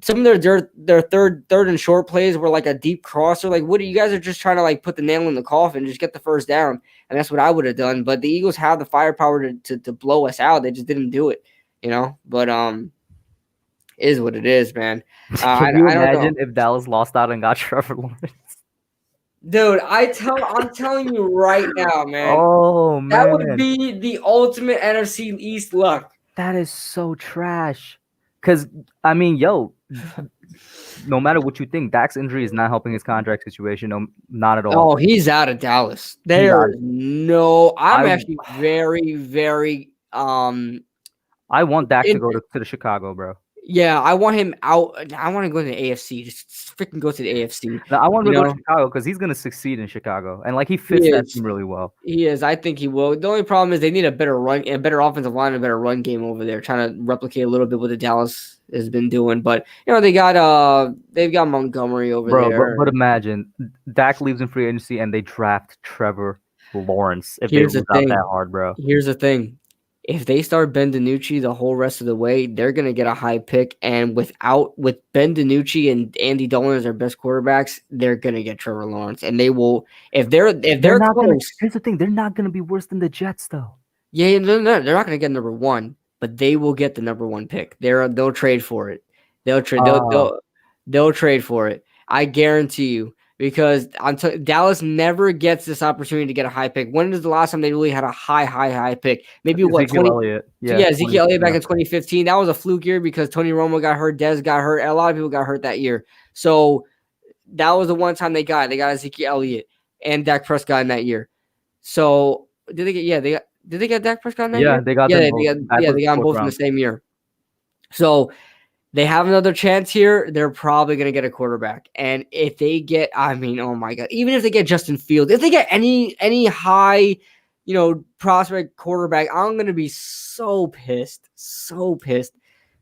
some of their third and short plays were like a deep crosser. Like, what are you guys are just trying to like put the nail in the coffin, just get the first down. And that's what I would have done. But the Eagles have the firepower to blow us out. They just didn't do it, But it is what it is, man. Can you imagine if Dallas lost out and got Trevor Lawrence? Dude, I'm telling you right now, man. Oh, man. That would be the ultimate NFC East luck. That is so trash. Because, I mean, no matter what you think, Dak's injury is not helping his contract situation. No, not at all. Oh, he's out of Dallas. I'm actually very, very I want Dak to go to the Chicago, bro. Yeah, I want him out. I want to go to the AFC. Just freaking go to the AFC. Now, I want him You to go to know, Chicago because he's gonna succeed in Chicago, and like he he fits that is. team really well. He is. I think he will. The only problem is they need a better offensive line, a better run game over there, trying to replicate a little bit what the Dallas has been doing. But they've got Montgomery over Bro, there. but imagine Dak leaves in free agency and they draft Trevor Lawrence if they Here's the lose out thing. that hard, bro. Here's the thing. If they start Ben DiNucci the whole rest of the way, they're gonna get a high pick. And with Ben DiNucci and Andy Dolan as their best quarterbacks, they're gonna get Trevor Lawrence. And they will if they're not close. gonna, here's the thing, they're not gonna be worse than the Jets though. Yeah, they're not gonna get number one, but they will get the number one pick. They'll trade for it. They'll trade for it. I guarantee you. Because Dallas never gets this opportunity to get a high pick. When is the last time they really had a high pick? Maybe Ezekiel Elliott. Yeah, Ezekiel Elliott back in 2015. That was a fluke year because Tony Romo got hurt, Dez got hurt, a lot of people got hurt that year. So that was the one time they got Ezekiel Elliott and Dak Prescott in that year. So did they get Dak Prescott in that year? They got they got them both in the same year. So they have another chance here. They're probably going to get a quarterback. And if they get, oh my God, even if they get Justin Fields, if they get any high, prospect quarterback, I'm going to be so pissed. So pissed.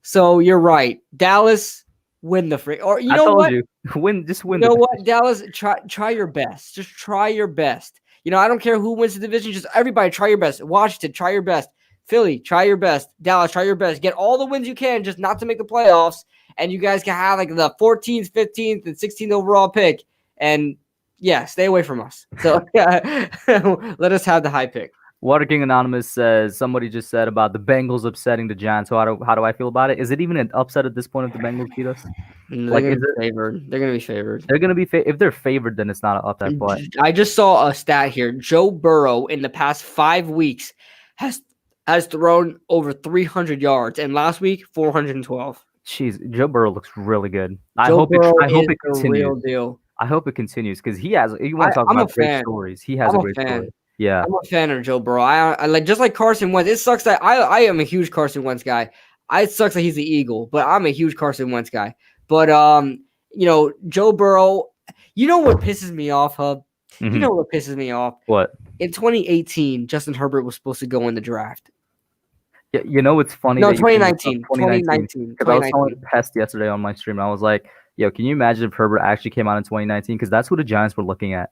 So you're right. Dallas, win the free. Or you know what? Win. You know what, Dallas, try your best. Just try your best. I don't care who wins the division. Just everybody try your best. Washington, try your best. Philly, try your best. Dallas, try your best. Get all the wins you can, just not to make the playoffs. And you guys can have like the 14th, 15th, and 16th overall pick. And yeah, stay away from us. So let us have the high pick. Water King Anonymous says somebody just said about the Bengals upsetting the Giants. So how do I feel about it? Is it even an upset at this point if the Bengals beat us? They're gonna be favored. They're gonna be favored. They're gonna be if they're favored, then it's not an upset. But I just saw a stat here. Joe Burrow in the past 5 weeks has thrown over 300 yards, and last week 412. Jeez, Joe Burrow looks really good. I hope it continues. Real deal. I hope it continues because he has. You want to talk about great stories? He has a great story. Yeah, I'm a fan of Joe Burrow. I like just like Carson Wentz. It sucks that I am a huge Carson Wentz guy. It sucks that he's the Eagle, but I'm a huge Carson Wentz guy. But Joe Burrow. You know what pisses me off, Hub? Mm-hmm. You know what pisses me off? What? In 2018, Justin Herbert was supposed to go in the draft. Yeah, it's funny. No, 2019. 2019. Because I was telling Pest yesterday on my stream, and I was like, "Yo, can you imagine if Herbert actually came out in 2019? Because that's what the Giants were looking at."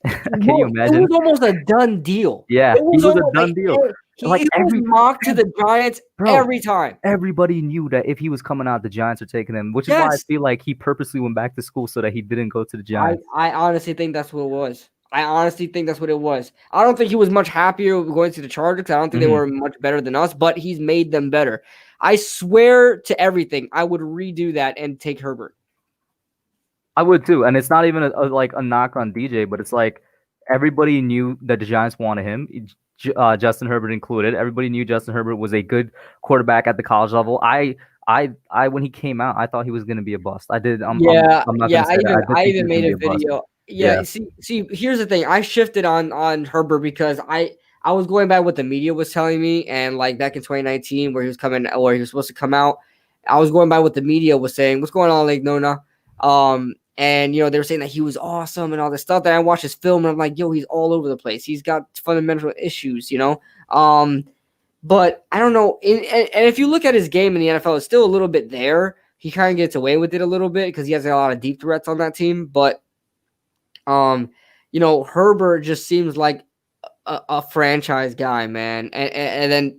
Can you imagine? It was almost a done deal. Yeah, he was a done deal. He was mocked to the Giants every time. Everybody knew that if he was coming out, the Giants are taking him, which is why I feel like he purposely went back to school so that he didn't go to the Giants. I honestly think that's what it was. I don't think he was much happier going to the Chargers. I don't think they were much better than us, but he's made them better. I swear to everything, I would redo that and take Herbert. I would too, and it's not even a knock on DJ, but it's like everybody knew that the Giants wanted him, Justin Herbert included. Everybody knew Justin Herbert was a good quarterback at the college level. I when he came out, I thought he was going to be a bust. I did. I even made a video. Yeah. See, here's the thing. I shifted on Herbert because I was going by what the media was telling me, and like back in 2019 where he was supposed to come out, I was going by what the media was saying. What's going on, Lake Nona? And they were saying that he was awesome and all this stuff. Then I watched his film and I'm like, yo, he's all over the place. He's got fundamental issues, But I don't know. And if you look at his game in the NFL, it's still a little bit there. He kind of gets away with it a little bit because he has a lot of deep threats on that team. But Herbert just seems like a franchise guy, man. And then,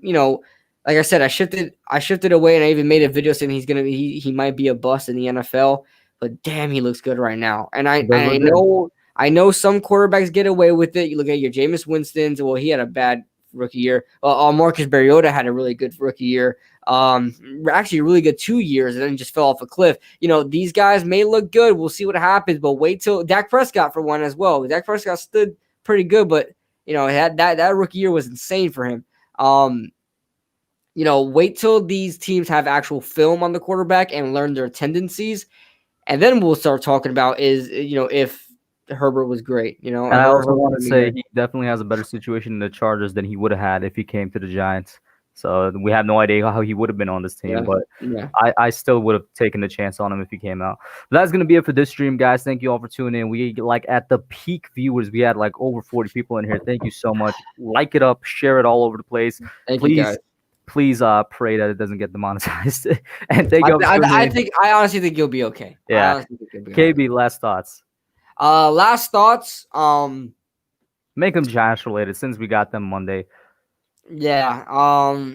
like I said, I shifted away, and I even made a video saying he might be a bust in the NFL. But damn, he looks good right now. And I know some quarterbacks get away with it. You look at your Jameis Winston's. Well, he had a bad rookie year. Marcus Mariota had a really good rookie year. Actually a really good 2 years, and then just fell off a cliff. These guys may look good. We'll see what happens, but wait till Dak Prescott for one as well. Dak Prescott stood pretty good, but that rookie year was insane for him. Wait till these teams have actual film on the quarterback and learn their tendencies, and then we'll start talking about if Herbert was great. And I also want to say he definitely has a better situation in the Chargers than he would have had if he came to the Giants. So we have no idea how he would have been on this team, but I still would have taken the chance on him if he came out. But that's gonna be it for this stream, guys. Thank you all for tuning in. We like at the peak viewers, we had like over 40 people in here. Thank you so much. Like it up, share it all over the place. Thank you, guys. Please pray that it doesn't get demonetized. And thank you. I honestly think you'll be okay. Yeah. KB, last thoughts. Last thoughts. Make them Giants related since we got them Monday. Yeah.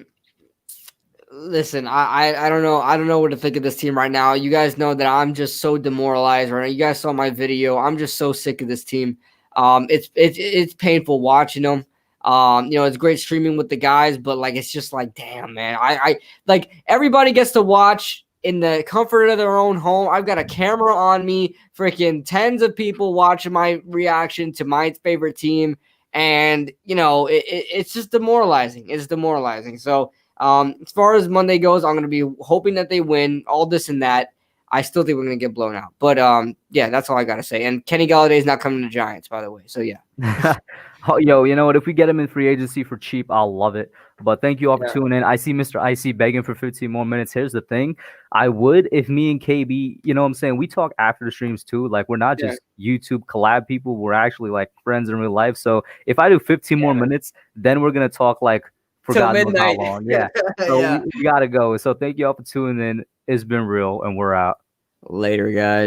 Listen, I don't know. I don't know what to think of this team right now. You guys know that I'm just so demoralized right now. You guys saw my video. I'm just so sick of this team. It's painful watching them. It's great streaming with the guys, but like it's just like, damn, man. I like everybody gets to watch in the comfort of their own home. I've got a camera on me, freaking tens of people watching my reaction to my favorite team. And, it's just demoralizing. It's demoralizing. So as far as Monday goes, I'm going to be hoping that they win all this and that. I still think we're going to get blown out. But, yeah, that's all I got to say. And Kenny Gallaudet is not coming to Giants, by the way. So, yeah. Yo, you know what? If we get him in free agency for cheap, I'll love it. But thank you all for tuning in. I see Mr. Icy begging for 15 more minutes. Here's the thing. I would if me and KB, you know what I'm saying? We talk after the streams too. Like we're not just YouTube collab people. We're actually like friends in real life. So if I do 15 more minutes, then we're going to talk like for God knows how long. Yeah. So we got to go. So thank you all for tuning in. It's been real and we're out. Later, guys.